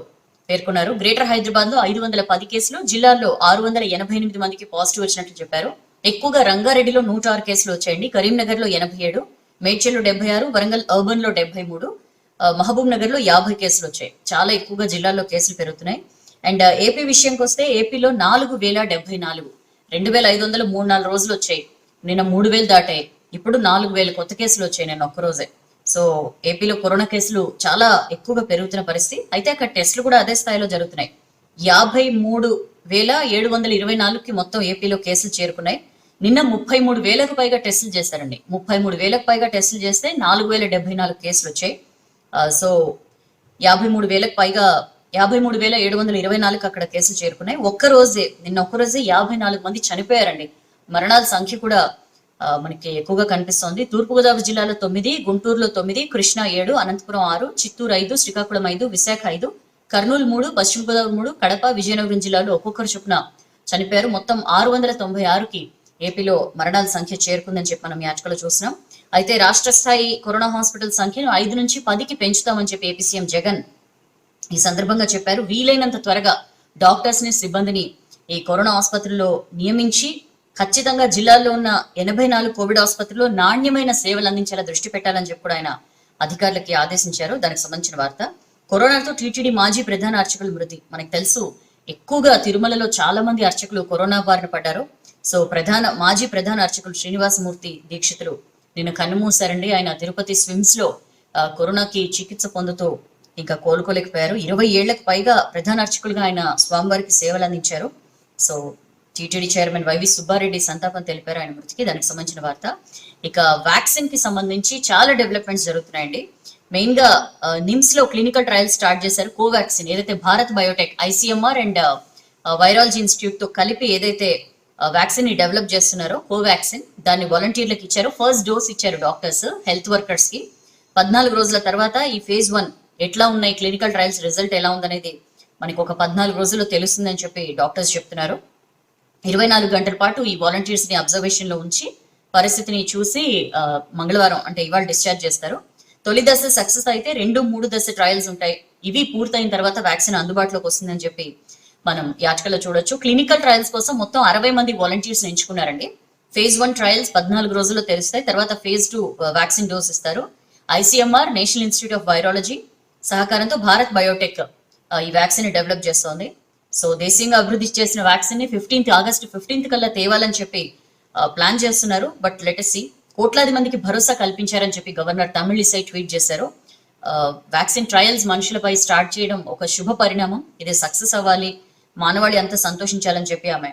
Speaker 1: పేర్కొన్నారు. గ్రేటర్ హైదరాబాద్ లో 510 కేసులు, జిల్లాల్లో 688 మందికి పాజిటివ్ వచ్చినట్లు చెప్పారు. ఎక్కువగా రంగారెడ్డిలో 106 కేసులు వచ్చాయండి. కరీంనగర్ లో 87, మేడ్చల్లో 76, వరంగల్ అర్బన్ లో 73, మహబూబ్ నగర్ లో 50 కేసులు వచ్చాయి. చాలా ఎక్కువగా జిల్లాల్లో కేసులు పెరుగుతున్నాయి. అండ్ ఏపీ విషయంకి వస్తే ఏపీలో 4,074, 2,500 రోజులు వచ్చాయి. నిన్న 3,000 దాటాయి. ఇప్పుడు 4,000 కొత్త కేసులు వచ్చాయి నిన్న ఒక్కరోజే. సో ఏపీలో కరోనా కేసులు చాలా ఎక్కువగా పెరుగుతున్న పరిస్థితి. అయితే అక్కడ టెస్టులు కూడా అదే స్థాయిలో జరుగుతున్నాయి. 53,724కి మొత్తం ఏపీలో కేసులు చేరుకున్నాయి. నిన్న 33,000కు పైగా టెస్టులు చేశారండి. 33,000కు పైగా టెస్టులు చేస్తే 4,074 కేసులు వచ్చాయి. సో 53,724 అక్కడ కేసులు చేరుకున్నాయి. నిన్న ఒక్కరోజే 54 మంది చనిపోయారండి. మరణాల సంఖ్య కూడా మనకి ఎక్కువగా కనిపిస్తోంది. తూర్పుగోదావరి జిల్లాలో 9, గుంటూరులో 9, కృష్ణా 7, అనంతపురం 6, చిత్తూరు 5, శ్రీకాకుళం 5, విశాఖ 5, కర్నూలు 3, పశ్చిమ గోదావరి 3, కడప, విజయనగరం జిల్లాలో ఒక్కొక్కరు చొప్పున చనిపోయారు. మొత్తం 696కి ఏపీలో మరణాల సంఖ్య చేరుకుందని చెప్పి మనం యాచకలో చూసినాం. అయితే రాష్ట్ర స్థాయి కరోనా హాస్పిటల్ సంఖ్యను 5-10కి పెంచుతామని చెప్పి ఏపీ సీఎం జగన్ ఈ సందర్భంగా చెప్పారు. వీలైనంత త్వరగా డాక్టర్స్ ని, సిబ్బందిని ఈ కరోనా ఆసుపత్రుల్లో నియమించి ఖచ్చితంగా జిల్లాల్లో ఉన్న 84 కోవిడ్ ఆసుపత్రుల్లో నాణ్యమైన సేవలు అందించేలా దృష్టి పెట్టాలని చెప్పి కూడా ఆయన అధికారులకి ఆదేశించారు. దానికి సంబంధించిన వార్త. కరోనాతో టీటీడీ మాజీ ప్రధాన అర్చకులు మృతి. మనకు తెలుసు ఎక్కువగా తిరుమలలో చాలా మంది అర్చకులు కరోనా బారిన పడ్డారు. సో మాజీ ప్రధాన అర్చకులు శ్రీనివాసమూర్తి దీక్షితులు నిన్న కన్నుమూశారండి. ఆయన తిరుపతి స్విమ్స్ లో కరోనాకి చికిత్స పొందుతూ ఇంకా కోలుకోలేకపోయారు. 20 ఏళ్లకు పైగా ప్రధాన అర్చకులుగా ఆయన స్వామివారికి సేవలు అందించారు. So TTD chairman YV Subba Reddy సంతాపం తెలిపారు ఆయన మృతికి. దానికి సంబంధించిన వార్త. ఇక వ్యాక్సిన్ కి సంబంధించి చాలా డెవలప్మెంట్స్ జరుగుతున్నాయండి. మెయిన్ గా నిమ్స్ లో క్లినికల్ ట్రయల్స్ స్టార్ట్ చేశారు. కోవాక్సిన్ ఏదైతే Bharat Biotech, ICMR and virology institute తో కలిపి ఏదైతే వ్యాక్సిన్ ని డెవలప్ చేస్తున్నారో కోవాక్సిన్, దాన్ని వాలంటీర్లకు ఇచ్చారు. ఫస్ట్ డోస్ ఇచ్చారు డాక్టర్స్, హెల్త్ వర్కర్స్ కి. 14 రోజుల తర్వాత ఈ ఫేజ్ 1 ఎట్లా ఉన్నాయి, క్లినికల్ ట్రయల్స్ రిజల్ట్ ఎలా ఉందనేది మనకి ఒక 14 రోజుల్లో తెలుస్తుందని చెప్పి డాక్టర్స్ చెప్తున్నారు. 24 గంటల పాటు ఈ వాలంటీర్స్ ని అబ్జర్వేషన్ లో ఉంచి పరిస్థితిని చూసి మంగళవారం అంటే ఇవాళ డిశ్చార్జ్ చేస్తారు. తొలి దశ సక్సెస్ అయితే 2, 3 దశ ట్రయల్స్ ఉంటాయి. ఇవి పూర్తయిన తర్వాత వ్యాక్సిన్ అందుబాటులోకి వస్తుందని చెప్పి మనం యాచకలో చూడొచ్చు. క్లినికల్ ట్రయల్స్ కోసం మొత్తం 60 మంది వాలంటీర్స్ ఎంచుకున్నారండి. ఫేజ్ 1 ట్రయల్స్ 14 రోజుల్లో తెలుస్తాయి. తర్వాత ఫేజ్ 2 వ్యాక్సిన్ డోస్ ఇస్తారు. ICMR, national institute of virology సహకారంతో భారత్ బయోటెక్ ఈ వ్యాక్సిన్ డెవలప్ చేస్తోంది. సో దేశీయంగా అభివృద్ధి చేసిన వ్యాక్సిన్ ని ఆగస్టు 15 కల్లా తేవాలని చెప్పి ప్లాన్ చేస్తున్నారు. But let us see. కోట్లాది మందికి భరోసా కల్పించారని చెప్పి గవర్నర్ తమిళిసై ట్వీట్ చేశారు. వ్యాక్సిన్ ట్రయల్స్ మనుషులపై స్టార్ట్ చేయడం ఒక శుభ పరిణామం. ఇది సక్సెస్ అవ్వాలి, మానవాళి అంతా సంతోషించాలని చెప్పి ఆమె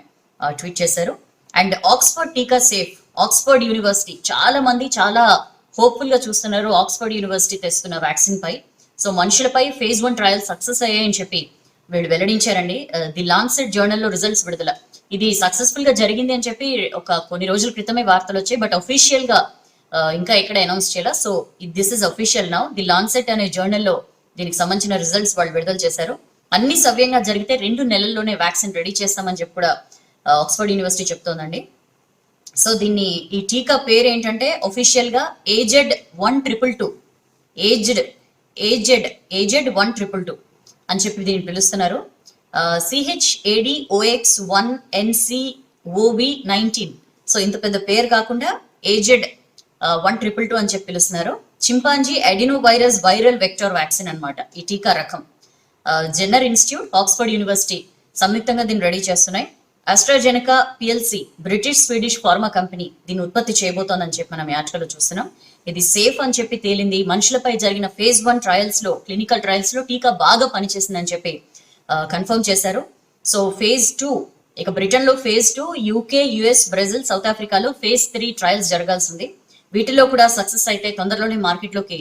Speaker 1: ట్వీట్ చేశారు. అండ్ ఆక్స్ఫర్డ్ టీకా సేఫ్. ఆక్స్ఫర్డ్ యూనివర్సిటీ చాలా మంది చాలా హోప్ఫుల్ గా చూస్తున్నారు ఆక్స్ఫర్డ్ యూనివర్సిటీ తెస్తున్న వ్యాక్సిన్ పై. సో మనుషులపై ఫేజ్ 1 ట్రయల్ సక్సెస్ అయ్యాయని చెప్పి వీళ్ళు వెల్లడించారండి. ది లాన్సెట్ జర్నల్ లో రిజల్ట్స్ విడుదల. ఇది సక్సెస్ఫుల్ గా జరిగింది అని చెప్పి కొన్ని రోజుల క్రితమే వార్తలు వచ్చాయి. బట్ అఫీషియల్ గా ఇంకా ఎక్కడ అనౌన్స్ చేయాల. So this is official now. The Lancet అనే జర్నల్ లో దీనికి సంబంధించిన రిజల్ట్స్ వాళ్ళు విడుదల చేశారు. అన్ని సవ్యంగా జరిగితే 2 నెలల్లోనే వ్యాక్సిన్ రెడీ చేస్తామని చెప్పి కూడా ఆక్స్ఫర్డ్ యూనివర్సిటీ చెప్తోందండి. సో ఈ టీకా పేరు ఏంటంటే ఒఫీషియల్ గా ఏజెడ్ 1222 ఏజెడ్ 1222 అని చెప్పి దీన్ని పిలుస్తున్నారు. CHADOX1NCOV19. సో ఇంత పెద్ద పేరు కాకుండా ఏజెడ్ 1222 అని చెప్పి పిలుస్తున్నారు. Chimpanzee Adreno virus viral vector vaccine అన్నమాట ఈ టీకా రకం. జెన్నర్ ఇన్స్టిట్యూట్, ఆక్స్ఫర్డ్ యూనివర్సిటీ సంయుక్తంగా దీన్ని రెడీ చేస్తున్నాయి. ఆస్ట్రాజెనకా PLC British Swedish pharma company దీన్ని ఉత్పత్తి చేయబోతోందని చెప్పి మనం యాచకలో చూస్తున్నాం. ఇది సేఫ్ అని చెప్పి తేలింది. మనుషులపై జరిగిన ఫేజ్ 1 ట్రయల్స్ లో, క్లినికల్ ట్రయల్స్ లో టీకా బాగా పనిచేసిందని చెప్పి కన్ఫర్మ్ చేశారు. సో ఫేజ్ 2 ఇక బ్రిటన్ లో phase 2, UK, US, Brazil, south ఆఫ్రికాలో ఫేజ్ 3 ట్రయల్స్ జరగాల్సింది. వీటిలో కూడా సక్సెస్ అయితే తొందరలోనే మార్కెట్ లోకి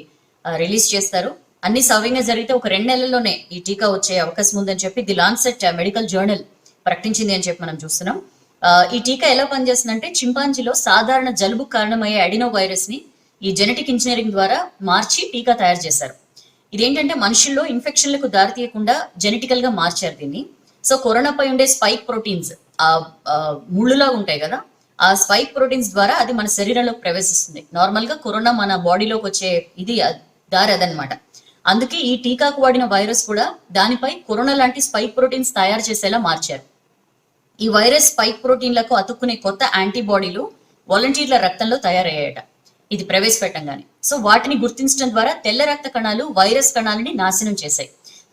Speaker 1: రిలీజ్ చేస్తారు. అన్ని సవ్యంగా జరిగితే ఒక 2 నెలల్లోనే ఈ టీకా వచ్చే అవకాశం ఉందని చెప్పి ది లాన్సెట్ మెడికల్ జర్నల్ ప్రకటించింది అని చెప్పి మనం చూస్తున్నాం. ఈ టీకా ఎలా పనిచేస్తుందంటే చింపాంజీలో సాధారణ జలుబు కారణమయ్యే అడినో వైరస్ ని ఈ జెనెటిక్ ఇంజనీరింగ్ ద్వారా మార్చి టీకా తయారు చేశారు. ఇదేంటంటే మనుషుల్లో ఇన్ఫెక్షన్లకు దారితీయకుండా జెనెటికల్ గా మార్చారు దీన్ని. సో కరోనాపై ఉండే స్పైక్ ప్రోటీన్స్ ముళ్ళులా ఉంటాయి కదా, ఆ స్పైక్ ప్రోటీన్స్ ద్వారా అది మన శరీరంలోకి ప్రవేశిస్తుంది. నార్మల్ గా కరోనా మన బాడీలోకి వచ్చే దారి అదనమాట. అందుకే ఈ టీకాకు వాడిన వైరస్ కూడా దానిపై కరోనా లాంటి స్పైక్ ప్రోటీన్స్ తయారు చేసేలా మార్చారు. ఈ వైరస్ స్పైక్ ప్రోటీన్లకు అతుక్కునే కొత్త యాంటీబాడీలు వాలంటీర్ల రక్తంలో తయారయ్యాయట ఇది ప్రవేశపెట్టంగానే. సో వాటిని గుర్తించడం ద్వారా తెల్ల రక్త కణాలు వైరస్ కణాలని నాశనం చేశాయి.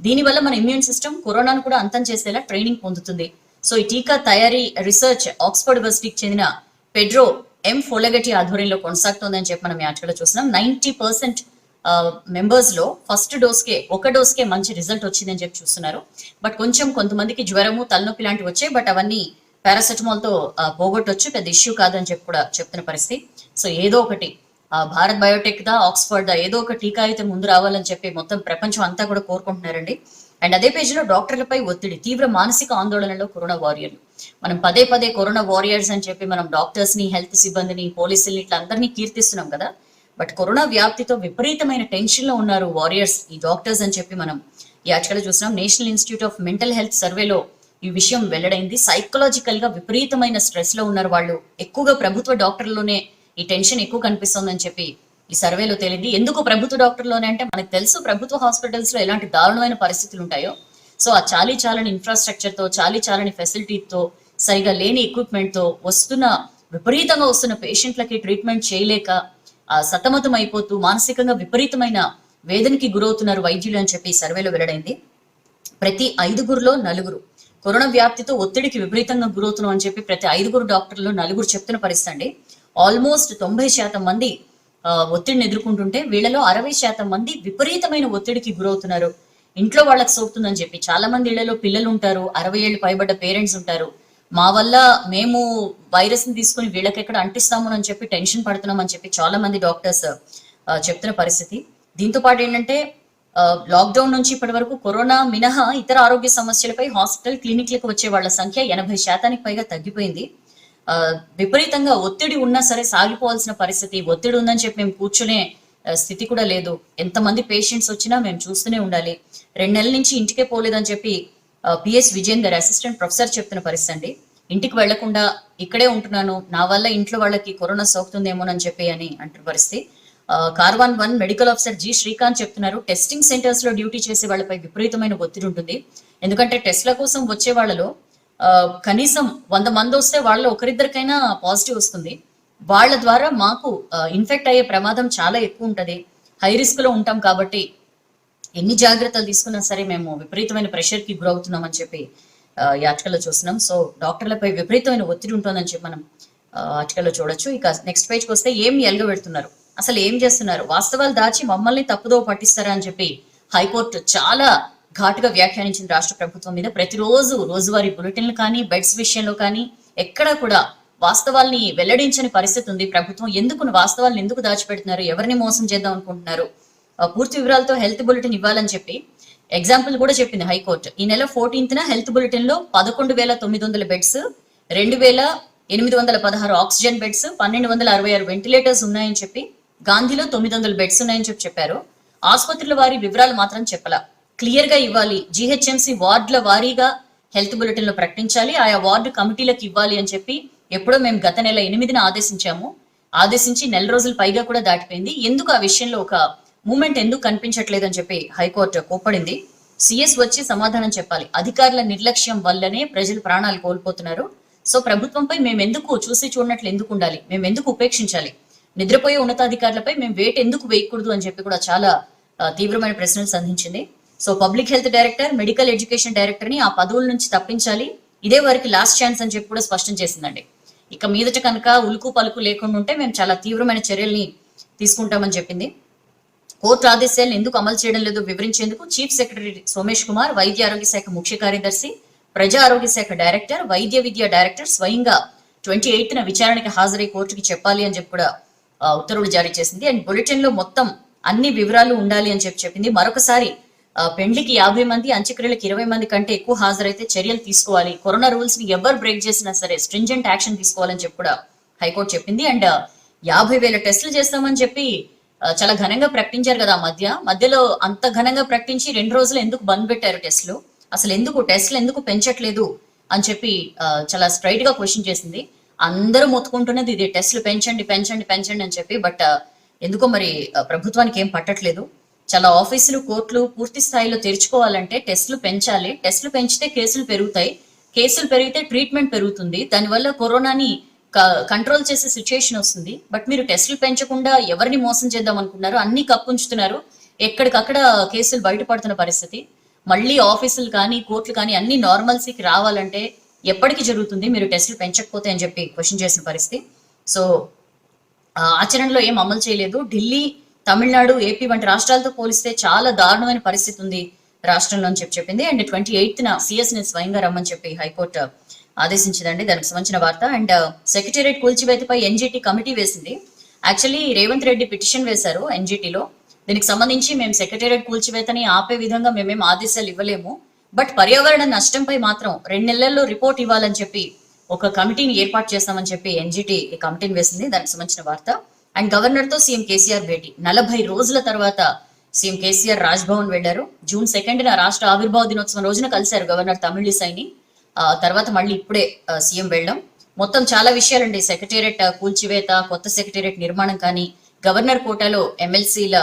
Speaker 1: దీనివల్ల మన ఇమ్యూన్ సిస్టమ్ కరోనాను కూడా అంతం చేసేలా ట్రైనింగ్ పొందుతుంది. సో ఈ టీకా తయారీ రీసెర్చ్ ఆక్స్ఫర్డ్ యూనివర్సిటీకి చెందిన పెడ్రో ఎం ఫోలగటి ఆధ్వర్యంలో కొనసాగుతోందని చెప్పి మనం యాక్చువల్గా చూస్తున్నాం. 90% మెంబర్స్ లో ఫస్ట్ ఒక డోస్కే మంచి రిజల్ట్ వచ్చిందని చెప్పి చూస్తున్నారు. బట్ కొంతమందికి జ్వరము, తలనొప్పి లాంటివి వచ్చాయి. బట్ అవన్నీ పారాసెటమాల్ తో పోగొట్టొచ్చు, పెద్ద ఇష్యూ కాదని చెప్పి కూడా చెప్తున్న పరిస్థితి. సో ఏదో ఒకటి భారత్ బయోటెక్ దా, ఆక్స్ఫర్డ్ దా ఏదో ఒక టీకా అయితే ముందు రావాలని చెప్పి మొత్తం ప్రపంచం అంతా కూడా కోరుకుంటున్నారండి. అండ్ అదే పేజీలో డాక్టర్లపై ఒత్తిడి, తీవ్ర మానసిక ఆందోళనలో కరోనా వారియర్లు. మనం పదే కరోనా వారియర్స్ అని చెప్పి మనం డాక్టర్స్ ని, హెల్త్ సిబ్బందిని, పోలీసుల్ని ఇట్లా అందరినీ కీర్తిస్తున్నాం కదా. బట్ కరోనా వ్యాప్తితో విపరీతమైన టెన్షన్ లో ఉన్నారు వారియర్స్, ఈ డాక్టర్స్ అని చెప్పి మనం ఈ ఆర్టికల్ చూస్తున్నాం. National institute of mental health సర్వేలో ఈ విషయం వెల్లడైంది. సైకలాజికల్ గా విపరీతమైన స్ట్రెస్ లో ఉన్నారు వాళ్ళు. ఎక్కువగా ప్రభుత్వ డాక్టర్లోనే ఈ టెన్షన్ ఎక్కువ కనిపిస్తుందని చెప్పి ఈ సర్వేలో తేలింది. ఎందుకు ప్రభుత్వ డాక్టర్లోనే అంటే మనకు తెలుసు ప్రభుత్వ హాస్పిటల్స్ లో ఎలాంటి దారుణమైన పరిస్థితులు ఉంటాయో. సో ఆ చాలని ఇన్ఫ్రాస్ట్రక్చర్ తో, చాలని ఫెసిలిటీతో, సరిగా లేని ఎక్విప్మెంట్ తో విపరీతంగా వస్తున్న పేషెంట్లకి ట్రీట్మెంట్ చేయలేక సతమతం అయిపోతూ మానసికంగా విపరీతమైన వేదనకి గురవుతున్నారు వైద్యులు అని చెప్పి సర్వేలో వెల్లడైంది. ప్రతి 5గురిలో 4 కరోనా వ్యాప్తితో ఒత్తిడికి విపరీతంగా గురవుతున్నాం అని చెప్పి ప్రతి 5 డాక్టర్లు 4 చెప్తున్న పరిస్థితి అండి. ఆల్మోస్ట్ 90% మంది ఒత్తిడిని ఎదుర్కొంటుంటే వీళ్ళలో 60% మంది విపరీతమైన ఒత్తిడికి గురవుతున్నారు. ఇంట్లో వాళ్ళకి సోకుతుందని చెప్పి చాలా మంది ఇళ్లలో పిల్లలు ఉంటారు, 60 ఏళ్ళు పైబడ్డ పేరెంట్స్ ఉంటారు. మా వల్ల మేము వైరస్ ని తీసుకుని వీళ్ళకి ఎక్కడ అంటిస్తాము అని చెప్పి టెన్షన్ పడుతున్నాం అని చెప్పి చాలా మంది డాక్టర్స్ చెప్తున్న పరిస్థితి. దీంతో పాటు ఏంటంటే లాక్డౌన్ నుంచి ఇప్పటి వరకు కరోనా మినహా ఇతర ఆరోగ్య సమస్యలపై హాస్పిటల్ క్లినిక్లకు వచ్చే వాళ్ళ సంఖ్య 80% పైగా తగ్గిపోయింది. విపరీతంగా ఒత్తిడి ఉన్నా సరే సాగిపోవాల్సిన పరిస్థితి. ఒత్తిడి ఉందని చెప్పి మేము కూర్చునే స్థితి కూడా లేదు. ఎంతమంది పేషెంట్స్ వచ్చినా మేము చూస్తూనే ఉండాలి. 2 నెలల నుంచి ఇంటికే పోలేదని చెప్పి పిఎస్ విజేందర్ అసిస్టెంట్ ప్రొఫెసర్ చెప్తున్న పరిస్థితి అండి. ఇంటికి వెళ్లకుండా ఇక్కడే ఉంటున్నాను, నా వల్ల ఇంట్లో వాళ్ళకి కరోనా సోకుతుందేమోనని చెప్పి అని అంటున్న పరిస్థితి. Karwan 1 medical officer G Srikanth చెప్తున్నారు, టెస్టింగ్ సెంటర్స్ లో డ్యూటీ చేసే వాళ్ళపై విపరీతమైన ఒత్తిడి ఉంటుంది. ఎందుకంటే టెస్ట్ల కోసం వచ్చే వాళ్ళలో కనీసం 100 మంది వస్తే వాళ్ళలో ఒకరిద్దరికైనా పాజిటివ్ వస్తుంది. వాళ్ళ ద్వారా మాకు ఇన్ఫెక్ట్ అయ్యే ప్రమాదం చాలా ఎక్కువ ఉంటది. హై రిస్క్ లో ఉంటాం కాబట్టి ఎన్ని జాగ్రత్తలు తీసుకున్నా సరే మేము విపరీతమైన ప్రెషర్ కి గురవుతున్నాం అని చెప్పి ఈ ఆర్టికల్లో చూస్తున్నాం. సో డాక్టర్లపై విపరీతమైన ఒత్తిడి ఉంటుందని చెప్పి మనం ఆర్టికల్లో చూడొచ్చు. ఇక నెక్స్ట్ పేజ్కి వస్తే ఏం ఎలగబెడుతున్నారు, అసలు ఏం చేస్తున్నారు, వాస్తవాలు దాచి మమ్మల్ని తప్పుదో పట్టిస్తారా అని చెప్పి హైకోర్టు చాలా ఘాటుగా వ్యాఖ్యానించింది రాష్ట్ర ప్రభుత్వం మీద. ప్రతిరోజు రోజువారీ బులెటిన్లు కానీ బెడ్స్ విషయంలో కానీ ఎక్కడా కూడా వాస్తవాల్ని వెల్లడించని పరిస్థితి ఉంది. ప్రభుత్వం వాస్తవాలను ఎందుకు దాచిపెడుతున్నారు, ఎవరిని మోసం చేద్దాం అనుకుంటున్నారు, పూర్తి వివరాలతో హెల్త్ బులెటిన్ ఇవ్వాలని చెప్పి ఎగ్జాంపుల్ కూడా చెప్పింది హైకోర్టు. ఈ నెల 14న హెల్త్ బులెటిన్ లో 11,900 బెడ్స్, 2,816 ఆక్సిజన్ బెడ్స్, 1,266 వెంటిలేటర్స్ ఉన్నాయని చెప్పి, గాంధీలో 900 బెడ్స్ ఉన్నాయని చెప్పారు. ఆసుపత్రుల వారి వివరాలు మాత్రం చెప్పలా. క్లియర్ గా ఇవ్వాలి, జిహెచ్ఎంసీ వార్డుల వారీగా హెల్త్ బులెటిన్ లో ప్రకటించాలి, ఆయా వార్డు కమిటీలకు ఇవ్వాలి అని చెప్పి ఎప్పుడో మేము గత నెల 8న ఆదేశించి నెల రోజులు పైగా కూడా దాటిపోయింది. ఎందుకు ఆ విషయంలో ఒక మూమెంట్ ఎందుకు కనిపించట్లేదు అని చెప్పి హైకోర్టు కోప్పడింది. సిఎస్ వచ్చి సమాధానం చెప్పాలి, అధికారుల నిర్లక్ష్యం వల్లనే ప్రజలు ప్రాణాలు కోల్పోతున్నారు. సో ప్రభుత్వంపై మేము ఎందుకు చూసి చూడనట్లు ఎందుకు ఉండాలి, మేము ఎందుకు ఉపేక్షించాలి, నిద్రపోయే ఉన్నతాధికారులపై మేము వేటు ఎందుకు వేయకూడదు అని చెప్పి కూడా చాలా తీవ్రమైన ప్రశ్నలు సంధించింది. So public health director, medical education director ని ఆ పదవుల నుంచి తప్పించాలి, ఇదే వారికి లాస్ట్ ఛాన్స్ అని చెప్పి కూడా స్పష్టం చేసిందండి. ఇక మీదట కనుక ఉలుకు పలుకు లేకుండా ఉంటే మేము చాలా తీవ్రమైన చర్యల్ని తీసుకుంటామని చెప్పింది. కోర్టు ఆదేశాలను ఎందుకు అమలు చేయడం లేదో వివరించేందుకు చీఫ్ సెక్రటరీ సోమేష్ కుమార్, వైద్య ఆరోగ్య శాఖ ముఖ్య కార్యదర్శి, ప్రజా ఆరోగ్య శాఖ డైరెక్టర్, వైద్య విద్యా డైరెక్టర్ స్వయంగా 28న విచారణకి హాజరై కోర్టుకి చెప్పాలి అని చెప్పి కూడా ఉత్తర్వులు జారీ చేసింది. అండ్ బులెటిన్ లో మొత్తం అన్ని వివరాలు ఉండాలి అని చెప్పింది. మరొకసారి పెండ్లికి 50 మంది, అంత్యక్రియలకు 20 మంది కంటే ఎక్కువ హాజరైతే చర్యలు తీసుకోవాలి, కరోనా రూల్స్ ని ఎవరు బ్రేక్ చేసినా సరే స్ట్రింజెంట్ యాక్షన్ తీసుకోవాలని చెప్పి కూడా హైకోర్టు చెప్పింది. అండ్ 50,000 టెస్టులు చేస్తామని చెప్పి చాలా ఘనంగా ప్రకటించారు కదా మధ్యలో అంత ఘనంగా ప్రకటించి 2 రోజులు ఎందుకు బంద్ పెట్టారు టెస్టులు, అసలు టెస్టులు ఎందుకు పెంచట్లేదు అని చెప్పి చాలా స్ట్రైట్ గా క్వశ్చన్ చేసింది. అందరూ మొత్తుకుంటున్నది ఇది, టెస్టులు పెంచండి పెంచండి పెంచండి అని చెప్పి. బట్ ఎందుకో మరి ప్రభుత్వానికి ఏం పట్టట్లేదు. చాలా ఆఫీసులు, కోర్టులు పూర్తి స్థాయిలో తెరుచుకోవాలంటే టెస్టులు పెంచాలి, టెస్టులు పెంచితే కేసులు పెరుగుతాయి, కేసులు పెరిగితే ట్రీట్మెంట్ పెరుగుతుంది, దానివల్ల కరోనాని కంట్రోల్ చేసే సిచ్యుయేషన్ వస్తుంది. బట్ మీరు టెస్టులు పెంచకుండా ఎవరిని మోసం చేద్దాం అనుకున్నారు, అన్ని కప్పుంచుతున్నారు, ఎక్కడికక్కడ కేసులు బయటపడుతున్న పరిస్థితి. మళ్ళీ ఆఫీసులు కానీ కోర్టులు కానీ అన్ని నార్మల్సీకి రావాలంటే ఎప్పటికి జరుగుతుంది మీరు టెస్టులు పెంచకపోతే అని చెప్పి క్వశ్చన్ చేసిన పరిస్థితి. సో ఆచరణలో ఏం అమలు చేయలేదు. ఢిల్లీ, తమిళనాడు, ఏపీ వంటి రాష్ట్రాలతో పోలిస్తే చాలా దారుణమైన పరిస్థితి ఉంది రాష్ట్రంలో అని చెప్పింది. అండ్ 28న సిఎస్ ని స్వయంగా రమ్మని చెప్పి హైకోర్టు ఆదేశించిందండి. దానికి సంబంధించిన వార్త. అండ్ సెక్రటేరియట్ కూల్చివేతపై ఎన్జిటి కమిటీ వేసింది. యాక్చువల్లీ రేవంత్ రెడ్డి పిటిషన్ వేశారు ఎన్జిటిలో, దీనికి సంబంధించి మేము సెక్రటేరియట్ కూల్చివేతని ఆపే విధంగా మేమేం ఆదేశాలు ఇవ్వలేము, బట్ పర్యావరణ నష్టంపై మాత్రం 2 నెలల్లో రిపోర్ట్ ఇవ్వాలని చెప్పి ఒక కమిటీని ఏర్పాటు చేస్తామని చెప్పి ఎన్జిటి ఈ కమిటీని వేసింది. దానికి సంబంధించిన వార్త. అండ్ గవర్నర్ తో సీఎం కేసీఆర్ భేటీ. 40 రోజుల తర్వాత సీఎం కేసీఆర్ రాజ్భవన్ వెళ్లారు. జూన్ 2న రాష్ట్ర ఆవిర్భావ దినోత్సవం రోజున కలిశారు గవర్నర్ తమిళిసైని. తర్వాత మళ్ళీ ఇప్పుడే సీఎం వెళ్ళడం. మొత్తం చాలా విషయాలండి, సెక్రటేరియట్ కూల్చివేత, కొత్త సెక్రటేరియట్ నిర్మాణం కానీ, గవర్నర్ కోటాలో ఎమ్మెల్సీల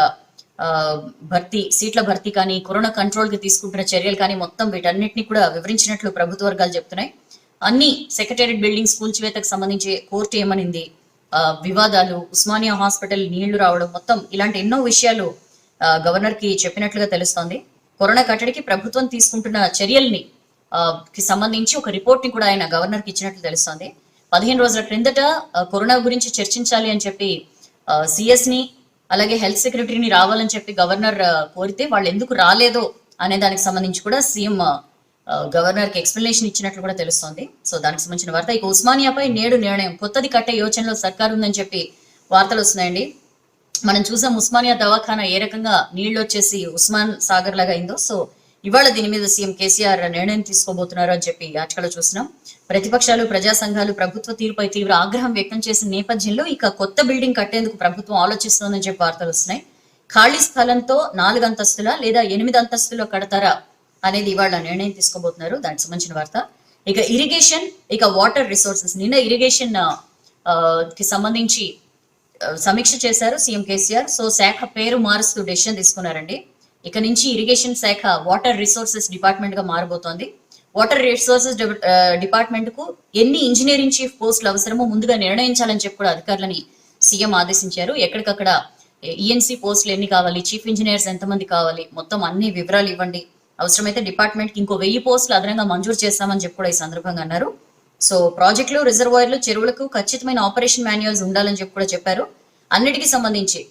Speaker 1: సీట్ల భర్తీ కానీ, కరోనా కంట్రోల్ కి తీసుకుంటున్న చర్యలు కానీ, మొత్తం వీటన్నిటిని కూడా వివరించినట్లు ప్రభుత్వ వర్గాలు చెప్తున్నాయి. అన్ని సెక్రటేరియట్ బిల్డింగ్స్ కూల్చివేతకు సంబంధించి కోర్టు ఏమనింది, వివాదాలు, ఉస్మానియా హాస్పిటల్ నీళ్లు రావడం, మొత్తం ఇలాంటి ఎన్నో విషయాలు గవర్నర్ కి చెప్పినట్లుగా తెలుస్తోంది. కరోనా కట్టడికి ప్రభుత్వం తీసుకుంటున్న చర్యల్ని కి సంబంధించి ఒక రిపోర్ట్ ని కూడా ఆయన గవర్నర్ కి ఇచ్చినట్లు తెలుస్తోంది. 15 రోజుల క్రిందట కరోనా గురించి చర్చించాలి అని చెప్పి సిఎస్ ని అలాగే హెల్త్ సెక్రటరీని రావాలని చెప్పి గవర్నర్ కోరితే వాళ్ళు ఎందుకు రాలేదో అనే దానికి సంబంధించి కూడా సీఎం గవర్నర్ కి ఎక్స్ప్లెనేషన్ ఇచ్చినట్లు కూడా తెలుస్తోంది. సో దానికి సంబంధించిన వార్త. ఇక ఉస్మానియాపై నేడు నిర్ణయం, కొత్తది కట్టే యోచనలో సర్కారు ఉందని చెప్పి వార్తలు వస్తున్నాయండి. మనం చూసాం ఉస్మానియా దవాఖానా ఏ రకంగా నీళ్లు వచ్చేసి ఉస్మాన్ సాగర్ లాగా అయిందో. సో ఇవాళ దీని మీద సీఎం కేసీఆర్ నిర్ణయం తీసుకోబోతున్నారు అని చెప్పి ఆర్టికల్ చూస్తున్నాం. ప్రతిపక్షాలు, ప్రజా సంఘాలు ప్రభుత్వ తీరుపై తీవ్ర ఆగ్రహం వ్యక్తం చేసిన నేపథ్యంలో ఇక కొత్త బిల్డింగ్ కట్టేందుకు ప్రభుత్వం ఆలోచిస్తోందని చెప్పి వార్తలు వస్తున్నాయి. ఖాళీ స్థలంతో 4 అంతస్తుల లేదా 8 అంతస్తులో కడతారా అనేది ఇవాళ నిర్ణయం తీసుకోబోతున్నారు. దానికి సంబంధించిన వార్త. ఇక ఇరిగేషన్, ఇక వాటర్ రిసోర్సెస్. నిన్న ఇరిగేషన్ కి సంబంధించి సమీక్ష చేశారు సీఎం కేసీఆర్. సో శాఖ పేరు మారుస్తూ డెసిషన్ తీసుకున్నారండి. ఇక నుంచి ఇరిగేషన్ శాఖ వాటర్ రిసోర్సెస్ డిపార్ట్మెంట్ గా మారబోతోంది. వాటర్ రిసోర్సెస్ డిపార్ట్మెంట్ కు ఎన్ని ఇంజనీరింగ్ చీఫ్ పోస్టులు అవసరమో ముందుగా నిర్ణయించాలని చెప్పి కూడా అధికారులని సీఎం ఆదేశించారు. ఎక్కడికక్కడ ఈఎన్సీ పోస్టులు ఎన్ని కావాలి, చీఫ్ ఇంజనీర్స్ ఎంతమంది కావాలి, మొత్తం అన్ని వివరాలు ఇవ్వండి. అవసరమైతే డిపార్ట్మెంట్ కి ఇంకో 1000 పోస్టులు అదనంగా మంజూరు చేస్తామని చెప్పి కూడా ఈ సందర్భంగా అన్నారు. సో ప్రాజెక్టులు, రిజర్వాయర్లు, చెరువులకు ఖచ్చితమైన ఆపరేషన్ మాన్యువల్స్ ఉండాలని చెప్పి కూడా చెప్పారు. అన్నిటికీ సంబంధించి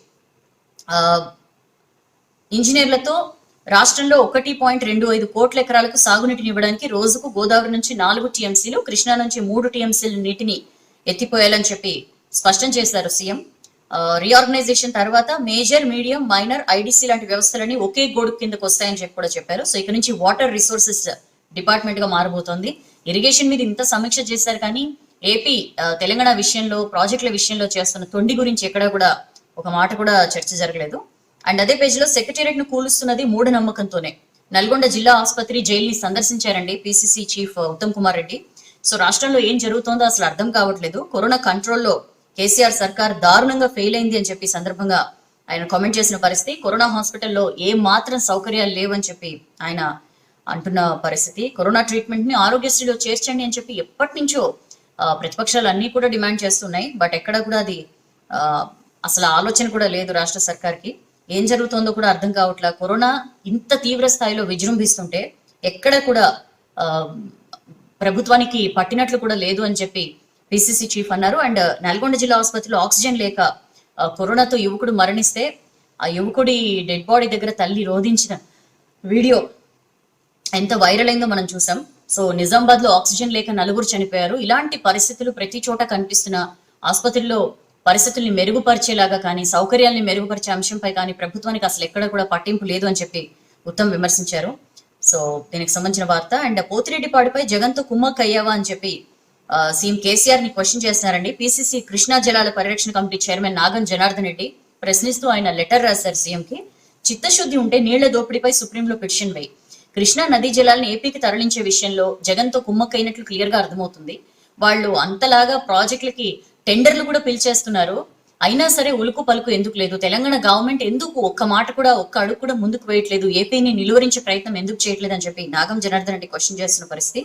Speaker 1: ఇంజనీర్లతో రాష్ట్రంలో 1.25 కోట్ల ఎకరాలకు సాగునీటిని ఇవ్వడానికి రోజుకు గోదావరి నుంచి 4 టీఎంసీలు, కృష్ణా నుంచి 3 టీఎంసీలు నీటిని ఎత్తిపోయాలని చెప్పి స్పష్టం చేశారు సీఎం. రీఆర్గనైజేషన్ తర్వాత మేజర్, మీడియం, మైనర్, ఐడిసి లాంటి వ్యవస్థలన్నీ ఒకే గొడుగు కిందకు వస్తాయని చెప్పి కూడా చెప్పారు. సో ఇక నుంచి వాటర్ రిసోర్సెస్ డిపార్ట్మెంట్ గా మారబోతోంది. ఇరిగేషన్ మీద ఇంత సమీక్ష చేశారు కానీ ఏపీ, తెలంగాణ విషయంలో, ప్రాజెక్టుల విషయంలో చేస్తున్న తొండి గురించి ఎక్కడా కూడా ఒక మాట కూడా చర్చ జరగలేదు. అండ్ అదే పేజీలో సెక్రటేరియట్ ను కూలుస్తున్నది మూఢనమ్మకంతోనే. నల్గొండ జిల్లా ఆసుపత్రి, జైలుని సందర్శించారండి PCC chief Uttam Kumar Reddy. So రాష్ట్రంలో ఏం జరుగుతోందో అసలు అర్థం కావట్లేదు. కరోనా కంట్రోల్లో కేసీఆర్ సర్కార్ దారుణంగా ఫెయిల్ అయింది అని చెప్పి సందర్భంగా ఆయన కామెంట్ చేసిన పరిస్థితి. కరోనా హాస్పిటల్లో ఏ మాత్రం సౌకర్యాలు లేవని చెప్పి ఆయన అంటున్న పరిస్థితి. కరోనా ట్రీట్మెంట్ ని ఆరోగ్యశ్రీలో చేర్చండి అని చెప్పి ఎప్పటి నుంచో ప్రతిపక్షాలు అన్ని కూడా డిమాండ్ చేస్తున్నాయి. బట్ ఎక్కడ కూడా అది అసలు ఆలోచన కూడా లేదు రాష్ట్ర సర్కార్కి. ఏం జరుగుతుందో కూడా అర్థం కావట్లా. కరోనా ఇంత తీవ్ర స్థాయిలో విజృంభిస్తుంటే ఎక్కడ కూడా ప్రభుత్వానికి పట్టినట్లు కూడా లేదు అని చెప్పి పిసిసి చీఫ్ అన్నారు. అండ్ నల్గొండ జిల్లా ఆసుపత్రిలో ఆక్సిజన్ లేక కరోనాతో యువకుడు మరణిస్తే ఆ యువకుడి డెడ్ బాడీ దగ్గర తల్లి రోధించిన వీడియో ఎంత వైరల్ అయిందో మనం చూసాం. సో నిజామాబాద్ లో ఆక్సిజన్ లేక 4 చనిపోయారు. ఇలాంటి పరిస్థితులు ప్రతి చోట కనిపిస్తున్న ఆసుపత్రిలో పరిస్థితుల్ని మెరుగుపరిచేలాగా కానీ, సౌకర్యాల్ని మెరుగుపరిచే అంశంపై కానీ ప్రభుత్వానికి అసలు ఎక్కడ కూడా పట్టింపు లేదు అని చెప్పి ఉత్తమ్ విమర్శించారు. సో దీనికి సంబంధించిన వార్త. అండ్ పోతిరెడ్డిపాడుపై జగన్తో కుమ్మక్క అయ్యావా అని చెప్పి సీఎం కేసీఆర్ ని క్వశ్చన్ చేస్తున్నారండి. పిసిసి కృష్ణా జలాల పరిరక్షణ కమిటీ చైర్మన్ నాగం జనార్దన్ రెడ్డి ప్రశ్నిస్తూ ఆయన లెటర్ రాశారు సీఎం కి. చిత్తశుద్ధి ఉంటే నీళ్ల దోపిడీపై సుప్రీంలో పిటిషన్ వేయి. కృష్ణా నదీ జలాలను ఏపీకి తరలించే విషయంలో జగన్తో కుమ్మక్కైనట్లు క్లియర్ గా అర్థమవుతుంది. వాళ్ళు అంతలాగా ప్రాజెక్టులకి టెండర్లు కూడా పిలిచేస్తున్నారు. అయినా సరే ఉలుకు పలుకు ఎందుకు లేదు? తెలంగాణ గవర్నమెంట్ ఎందుకు ఒక్క మాట కూడా, ఒక్క అడుగు కూడా ముందుకు వేయట్లేదు? ఏపీని నిలువరించే ప్రయత్నం ఎందుకు చేయట్లేదు అని చెప్పి నాగం జనార్దన్ రెడ్డి క్వశ్చన్ చేస్తున్న పరిస్థితి.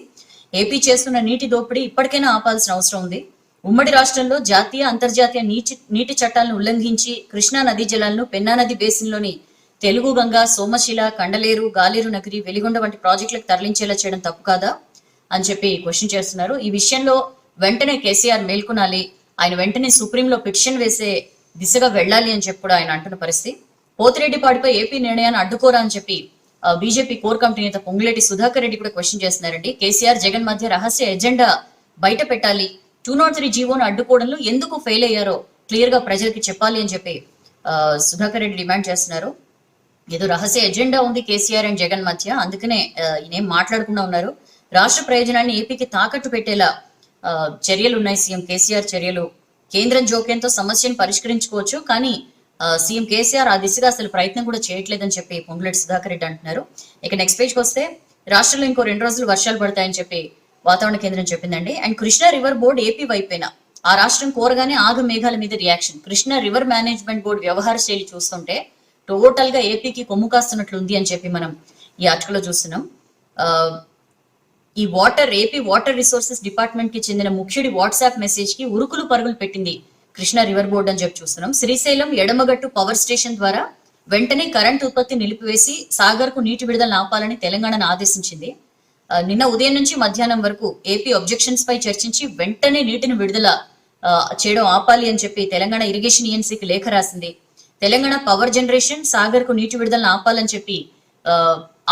Speaker 1: ఏపీ చేస్తున్న నీటి దోపిడీ ఇప్పటికైనా ఆపాల్సిన అవసరం ఉంది. ఉమ్మడి రాష్ట్రంలో జాతీయ, అంతర్జాతీయ నీటి చట్టాలను ఉల్లంఘించి కృష్ణా నదీ జలాలను పెన్నా నది బేసిన్లోని తెలుగు గంగా, సోమశిల, కండలేరు, గాలేరు నగరి, వెలిగొండ వంటి ప్రాజెక్టులకు తరలించేలా చేయడం తప్పు కాదా అని చెప్పి క్వశ్చన్ చేస్తున్నారు. ఈ విషయంలో వెంటనే కేసీఆర్ మేల్కొనాలి, ఆయన వెంటనే సుప్రీంలో పిటిషన్ వేసే దిశగా వెళ్ళాలి అని చెప్పి కూడా ఆయన అంటున్న పరిస్థితి. పోతిరెడ్డిపాడుపై ఏపీ నిర్ణయాన్ని అడ్డుకోరా అని చెప్పి బీజేపీ కోర్ కమిటీ నేత పొంగులేటి సుధాకర్ రెడ్డి కూడా క్వశ్చన్ చేస్తున్నారండి. కేసీఆర్, జగన్ మధ్య రహస్య ఎజెండా బయట పెట్టాలి, 203 జీవోను అడ్డుకోవడంలో ఎందుకు ఫెయిల్ అయ్యారో క్లియర్ గా ప్రజలకి చెప్పాలి అని చెప్పి సుధాకర్ రెడ్డి డిమాండ్ చేస్తున్నారు. ఏదో రహస్య ఎజెండా ఉంది కేసీఆర్ అండ్ జగన్ మధ్య, అందుకనే ఈయనేం మాట్లాడకుండా ఉన్నారు. రాష్ట్ర ప్రయోజనాన్ని ఏపీకి తాకట్టు పెట్టేలా చర్యలు ఉన్నాయి సీఎం కేసీఆర్ చర్యలు. కేంద్రం జోక్యంతో సమస్యను పరిష్కరించుకోవచ్చు, కానీ సీఎం కేసీఆర్ ఆ దిశగా అసలు ప్రయత్నం కూడా చేయట్లేదని చెప్పి పొంగులేటి సుధాకర్ రెడ్డి అంటున్నారు. ఇక నెక్స్ట్ పేజ్కి వస్తే రాష్ట్రంలో ఇంకో 2 రోజులు వర్షాలు పడతాయని చెప్పి వాతావరణ కేంద్రం చెప్పిందండి. And Krishna river board AP వైపేనా, ఆ రాష్ట్రం కోరగానే ఆగు మేఘాల మీద reaction. Krishna river management board వ్యవహార శైలి చూస్తుంటే టోటల్ గా ఏపీకి కొమ్ము కాస్తున్నట్లుంది అని చెప్పి మనం ఈ ఆర్టికల్ లో చూస్తున్నాం. ఈ ఏపీ వాటర్ రిసోర్సెస్ డిపార్ట్మెంట్ కి చెందిన ముఖ్యుడి వాట్సాప్ మెసేజ్ కి ఉరుకులు పరుగులు పెట్టింది కృష్ణా రివర్ బోర్డు అని చెప్పి చూస్తున్నాం. శ్రీశైలం ఎడమగట్టు పవర్ స్టేషన్ ద్వారా వెంటనే కరెంట్ ఉత్పత్తి నిలిపివేసి సాగర్ కు నీటి విడుదల ఆపాలని తెలంగాణను ఆదేశించింది. నిన్న ఉదయం నుంచి మధ్యాహ్నం వరకు ఏపీ అబ్జెక్షన్స్ పై చర్చించి వెంటనే నీటిని విడుదల చేయడం ఆపాలి అని చెప్పి తెలంగాణ ఇరిగేషన్ ఈఎన్సీకి లేఖ రాసింది. తెలంగాణ పవర్ జనరేషన్ సాగర్ కు నీటి విడుదలను ఆపాలని చెప్పి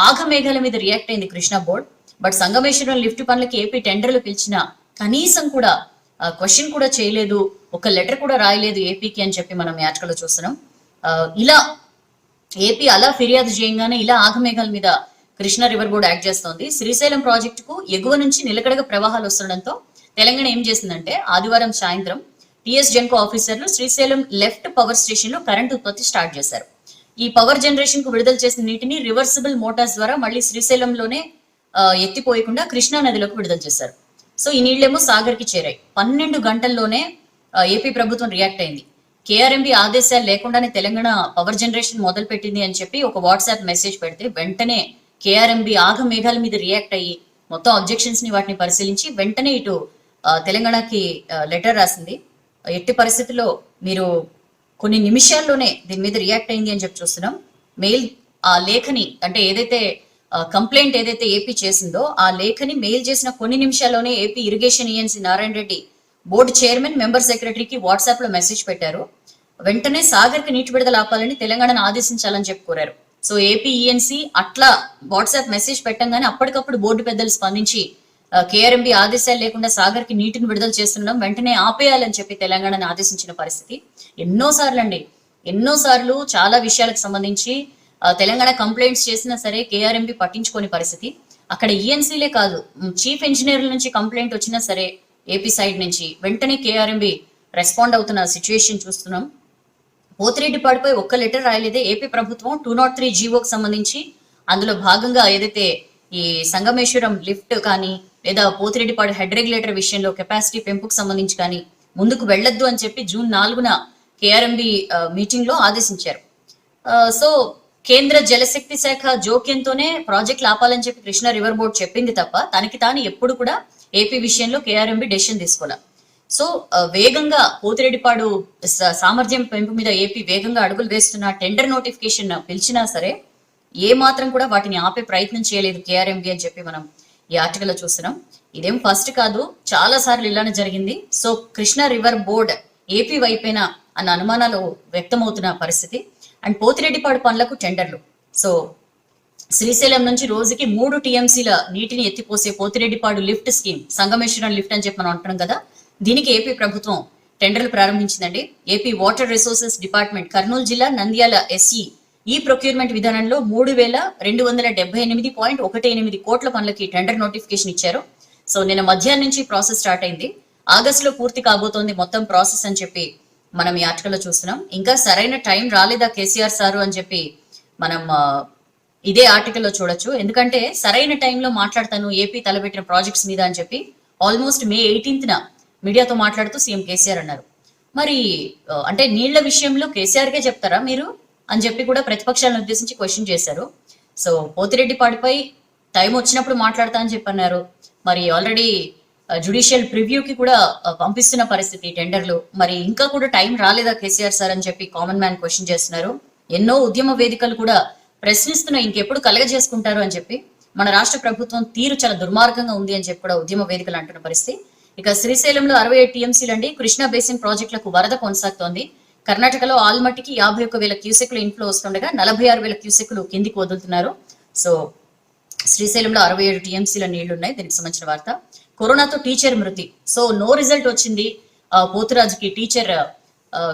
Speaker 1: ఆగమేఘాల మీద రియాక్ట్ అయింది Krishna board. But Sangameswaram lift పనులకి ఏపీ టెండర్లు పిలిచినా కనీసం కూడా క్వశ్చన్ కూడా చేయలేదు, ఒక లెటర్ కూడా రాయలేదు ఏపీకి అని చెప్పి మనం యాచకలో చూస్తున్నాం. ఇలా ఏపీ అలా ఫిర్యాదు చేయగానే ఇలా ఆగమేఘాల మీద కృష్ణా రివర్ బోర్డు యాక్ట్ చేస్తోంది. శ్రీశైలం ప్రాజెక్టుకు ఎగువ నుంచి నిలకడగా ప్రవాహాలు వస్తుండడంతో తెలంగాణ ఏం చేసిందంటే ఆదివారం సాయంత్రం టిఎస్ జెన్కో ఆఫీసర్లు శ్రీశైలం లెఫ్ట్ పవర్ స్టేషన్ లో కరెంట్ ఉత్పత్తి స్టార్ట్ చేశారు. ఈ పవర్ జనరేషన్ కు విడుదల చేసిన నీటిని రివర్సిబుల్ మోటార్స్ ద్వారా మళ్ళీ శ్రీశైలంలోనే ఎత్తిపోయకుండా కృష్ణా నదిలోకి విడుదల చేశారు. సో ఈ నీళ్లేమో సాగర్ కి చేరాయి. 12 గంటల్లోనే ఏపీ ప్రభుత్వం రియాక్ట్ అయింది. కేఆర్ఎంబి ఆదేశాలు లేకుండానే తెలంగాణ పవర్ జనరేషన్ మొదలు పెట్టింది అని చెప్పి ఒక వాట్సాప్ మెసేజ్ పెడితే వెంటనే కేఆర్ఎంబి ఆగమేఘాల మీద రియాక్ట్ అయ్యి మొత్తం అబ్జెక్షన్స్ ని వాటిని పరిశీలించి వెంటనే ఇటు తెలంగాణకి లెటర్ రాసింది. ఎట్టి పరిస్థితుల్లో మీరు కొన్ని నిమిషాల్లోనే దీని మీద రియాక్ట్ అయింది అని చెప్పి చూస్తున్నాం. మెయిల్ ఆ లేఖని అంటే ఏదైతే కంప్లైంట్ ఏదైతే ఏపీ చేసిందో ఆ లేఖని మెయిల్ చేసిన కొన్ని నిమిషాల్లోనే AP irrigation ENC Narayana Reddy board chairman member సెక్రటరీకి వాట్సాప్ లో మెసేజ్ పెట్టారు. వెంటనే సాగర్ కి నీటి విడుదల ఆపాలని తెలంగాణను ఆదేశించాలని చెప్పి కోరారు. సో ఏపీ ఈఎన్సీ అట్లా వాట్సాప్ మెసేజ్ పెట్టంగానే అప్పటికప్పుడు బోర్డు పెద్దలు స్పందించి కేఆర్ఎంబి ఆదేశాలు లేకుండా సాగర్ కి నీటిని విడుదల చేస్తుండడం వెంటనే ఆపేయాలని చెప్పి తెలంగాణను ఆదేశించిన పరిస్థితి. ఎన్నోసార్లు చాలా విషయాలకు సంబంధించి తెలంగాణ కంప్లైంట్స్ చేసినా సరే కేఆర్ఎంబి పట్టించుకోని పరిస్థితి. అక్కడ ఈఎన్సీలే కాదు, చీఫ్ ఇంజనీర్ల నుంచి కంప్లైంట్ వచ్చినా సరే ఏపీ సైడ్ నుంచి వెంటనే కేఆర్ఎంబి రెస్పాండ్ అవుతున్న సిచ్యువేషన్ చూస్తున్నాం. పోతిరెడ్డిపాడుపై ఒక్క లెటర్ రాయలేదే ఏపీ ప్రభుత్వం. 203 జీవోకి సంబంధించి అందులో భాగంగా ఏదైతే ఈ సంగమేశ్వరం లిఫ్ట్ కానీ లేదా పోతిరెడ్డిపాడు హెడ్ రెగ్యులేటర్ విషయంలో కెపాసిటీ పెంపుకు సంబంధించి కానీ ముందుకు వెళ్లొద్దు అని చెప్పి జూన్ 4న కేఆర్ఎంబి మీటింగ్ లో ఆదేశించారు. సో కేంద్ర జలశక్తి శాఖ జోక్యంతోనే ప్రాజెక్టులు ఆపాలని చెప్పి కృష్ణా రివర్ బోర్డు చెప్పింది తప్ప తనకి తాను ఎప్పుడు కూడా ఏపీ విషయంలో కేఆర్ఎంబి డెసిషన్ తీసుకోవాలి. సో వేగంగా పోతిరెడ్డిపాడు సామర్థ్యం పెంపు మీద ఏపీ వేగంగా అడుగులు వేస్తున్న టెండర్ నోటిఫికేషన్ పిలిచినా సరే ఏ మాత్రం కూడా వాటిని ఆపే ప్రయత్నం చేయలేదు కేఆర్ఎంబి అని చెప్పి మనం ఈ ఆర్టికల్ లో చూస్తున్నాం. ఇదేం ఫస్ట్ కాదు, చాలా సార్లు ఇలానే జరిగింది. So Krishna river board AP వైపేనా అన్న అనుమానాలు వ్యక్తమవుతున్న పరిస్థితి. అండ్ పోతిరెడ్డిపాడు పనులకు టెండర్లు. సో శ్రీశైలం నుంచి రోజుకి 3 టీఎంసీల నీటిని ఎత్తిపోసే Pothireddypadu lift scheme, Sangameshwaram lift అని చెప్పి మనం అంటున్నాం కదా, దీనికి ఏపీ ప్రభుత్వం టెండర్లు ప్రారంభించిందండి. AP water resources department Kurnool జిల్లా నంద్యాల ఎస్ఈ ఈ ప్రొక్యూర్మెంట్ విధానంలో 3,278.18 కోట్ల పనులకి టెండర్ నోటిఫికేషన్ ఇచ్చారు. సో నిన్న మధ్యాహ్నం నుంచి ప్రాసెస్ స్టార్ట్ అయింది. ఆగస్టులో పూర్తి కాబోతోంది మొత్తం ప్రాసెస్ అని చెప్పి మనం ఈ ఆర్టికల్లో చూస్తున్నాం. ఇంకా సరైన టైం రాలేదా కేసీఆర్ సారు అని చెప్పి మనం ఇదే ఆర్టికల్లో చూడొచ్చు. ఎందుకంటే సరైన టైంలో మాట్లాడతాను ఏపీ తలబెట్టిన ప్రాజెక్ట్స్ మీద అని చెప్పి ఆల్మోస్ట్ మే 18న మీడియాతో మాట్లాడుతూ సీఎం కేసీఆర్ అన్నారు. మరి అంటే నీళ్ల విషయంలో కేసీఆర్కే చెప్తారా మీరు అని చెప్పి కూడా ప్రతిపక్షాలను ఉద్దేశించి క్వశ్చన్ చేశారు. సో పోతిరెడ్డిపాడుపై టైం వచ్చినప్పుడు మాట్లాడతా అని చెప్పి అన్నారు. మరి ఆల్రెడీ జ్యుడిషియల్ ప్రివ్యూకి కూడా పంపిస్తున్న పరిస్థితి టెండర్లు. మరి ఇంకా కూడా టైం రాలేదా కేసీఆర్ సార్ అని చెప్పి కామన్ మ్యాన్ క్వశ్చన్ చేస్తున్నారు. ఎన్నో ఉద్యమ వేదికలు కూడా ప్రశ్నిస్తున్నా ఇంకెప్పుడు కలగజేసుకుంటారు అని చెప్పి. మన రాష్ట్ర ప్రభుత్వం తీరు చాలా దుర్మార్గంగా ఉంది అని చెప్పి కూడా ఉద్యమ వేదికలు అంటున్న పరిస్థితి. ఇక శ్రీశైలంలో 67 టీఎంసీలు అండి. కృష్ణా బేసిన్ ప్రాజెక్టులకు వరద కొనసాగుతోంది. కర్ణాటకలో ఆల్మట్టికి 51,000 క్యూసెక్లు ఇన్ఫ్లో వస్తుండగా 46,000 క్యూసెక్లు కిందికి వదులుతున్నారు. సో శ్రీశైలంలో 67 టీఎంసీల నీళ్లు ఉన్నాయి. దీనికి సంబంధించిన వార్త. కరోనాతో టీచర్ మృతి. సో నో రిజల్ట్ వచ్చింది పోతురాజుకి, టీచర్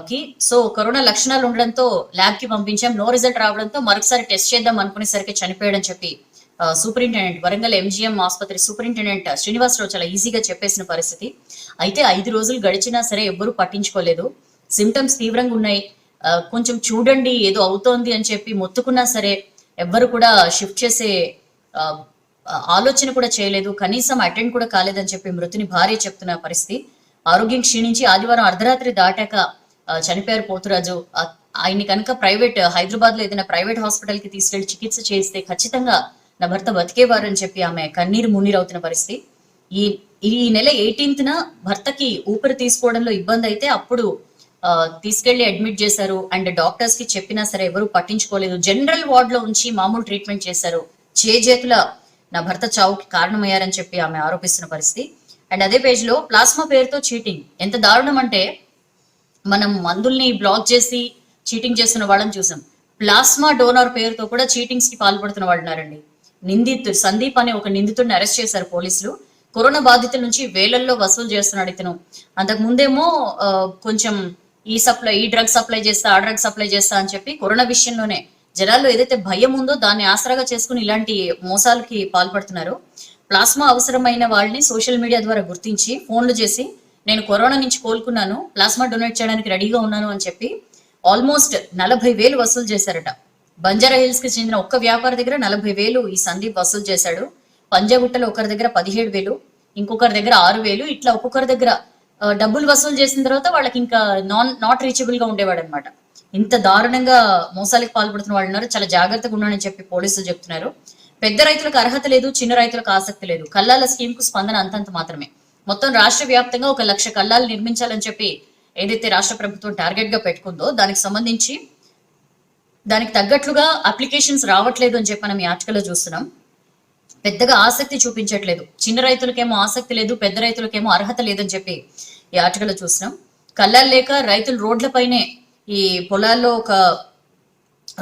Speaker 1: కి. సో కరోనా లక్షణాలు ఉండడంతో ల్యాబ్ కి పంపించాం, నో రిజల్ట్ రావడంతో మరొకసారి టెస్ట్ చేద్దాం అనుకునేసరికి చనిపోయాడని చెప్పి సూపరింటెండెంట్, వరంగల్ ఎంజీఎం ఆసుపత్రి సూపరింటెండెంట్ శ్రీనివాసరావు చాలా ఈజీగా చెప్పేసిన పరిస్థితి. అయితే 5 రోజులు గడిచినా సరే ఎవ్వరూ పట్టించుకోలేదు. సిమ్టమ్స్ తీవ్రంగా ఉన్నాయి, కొంచెం చూడండి ఏదో అవుతోంది అని చెప్పి మొత్తుకున్నా సరే ఎవ్వరు కూడా షిఫ్ట్ చేసే ఆలోచన కూడా చేయలేదు, కనీసం అటెండ్ కూడా కాలేదని చెప్పి మృతిని భార్య చెప్తున్న పరిస్థితి. ఆరోగ్యం క్షీణించి ఆదివారం అర్ధరాత్రి దాటాక చనిపోయారు పోతురాజు. ఆయన్ని కనుక ప్రైవేట్ హైదరాబాద్ లో ఏదైనా ప్రైవేట్ హాస్పిటల్ కి తీసుకెళ్లి చికిత్స చేస్తే ఖచ్చితంగా నా భర్త బతికేవారు అని చెప్పి ఆమె కన్నీరు మున్నీరు అవుతున్న పరిస్థితి. ఈ నెల 18న భర్తకి ఊపిరి తీసుకోవడంలో ఇబ్బంది అయితే అప్పుడు తీసుకెళ్లి అడ్మిట్ చేశారు. అండ్ డాక్టర్స్ కి చెప్పినా సరే ఎవరు పట్టించుకోలేదు. జనరల్ వార్డ్ లో ఉంచి మామూలు ట్రీట్మెంట్ చేశారు. చేతుల నా భర్త చావుకి కారణమయ్యారని చెప్పి ఆమె ఆరోపిస్తున్న పరిస్థితి. అండ్ అదే పేజ్ లో ప్లాస్మా పేరుతో చీటింగ్. ఎంత దారుణం అంటే మనం మందుల్ని బ్లాక్ చేసి చీటింగ్ చేస్తున్న వాళ్ళని చూసాం. ప్లాస్మా డోనార్ పేరుతో కూడా చీటింగ్స్ కి పాల్పడుతున్న వాళ్ళు ఉన్నారండి. నిందితుడు సందీప్ అనే ఒక నిందితుడిని అరెస్ట్ చేశారు పోలీసులు. కరోనా బాధితుల నుంచి వేలల్లో వసూలు చేస్తున్నాడు ఇతను. అంతకు ముందేమో కొంచెం ఈ డ్రగ్ సప్లై చేస్తా, ఆ డ్రగ్ సప్లై చేస్తా అని చెప్పి కరోనా విషయంలోనే జనాల్లో ఏదైతే భయం ఉందో దాన్ని ఆసరాగా చేసుకుని ఇలాంటి మోసాలకి పాల్పడుతున్నారు. ప్లాస్మా అవసరమైన వాళ్ళని సోషల్ మీడియా ద్వారా గుర్తించి ఫోన్లు చేసి నేను కరోనా నుంచి కోలుకున్నాను, ప్లాస్మా డొనేట్ చేయడానికి రెడీగా ఉన్నాను అని చెప్పి ఆల్మోస్ట్ 40,000 వసూలు చేశారట. బంజారా హిల్స్ కి చెందిన ఒక్క వ్యాపారి దగ్గర 40,000 ఈ సందీప్ వసూలు చేశాడు. పంజాగుట్టలో ఒకరి దగ్గర 17,000, ఇంకొకరి దగ్గర 6,000, ఇట్లా ఒక్కొక్కరి దగ్గర డబ్బులు వసూలు చేసిన తర్వాత వాళ్ళకి ఇంకా నాట్ రీచబుల్ గా ఉండేవాడు అనమాట. ఇంత దారుణంగా మోసాలకు పాల్పడుతున్న వాళ్ళు ఉన్నారు. చాలా జాగ్రత్తగా ఉన్నాడని చెప్పి పోలీసులు చెప్తున్నారు. పెద్ద రైతులకు అర్హత లేదు, చిన్న రైతులకు ఆసక్తి లేదు. కల్లాల స్కీమ్ కు స్పందన అంతంత మాత్రమే. మొత్తం రాష్ట్ర వ్యాప్తంగా 1,00,000 కల్లాలు నిర్మించాలని చెప్పి ఏదైతే రాష్ట్ర ప్రభుత్వం టార్గెట్ గా పెట్టుకుందో దానికి సంబంధించి దానికి తగ్గట్లుగా అప్లికేషన్స్ రావట్లేదు అని చెప్పి మనం ఈ ఆర్టికల్లో చూస్తున్నాం. పెద్దగా ఆసక్తి చూపించట్లేదు. చిన్న రైతులకేమో ఆసక్తి లేదు, పెద్ద రైతులకేమో అర్హత లేదని చెప్పి ఈ ఆర్టికల్లో చూస్తున్నాం. కల్లాలు లేక రైతులు రోడ్లపైనే ఈ పొలాల్లో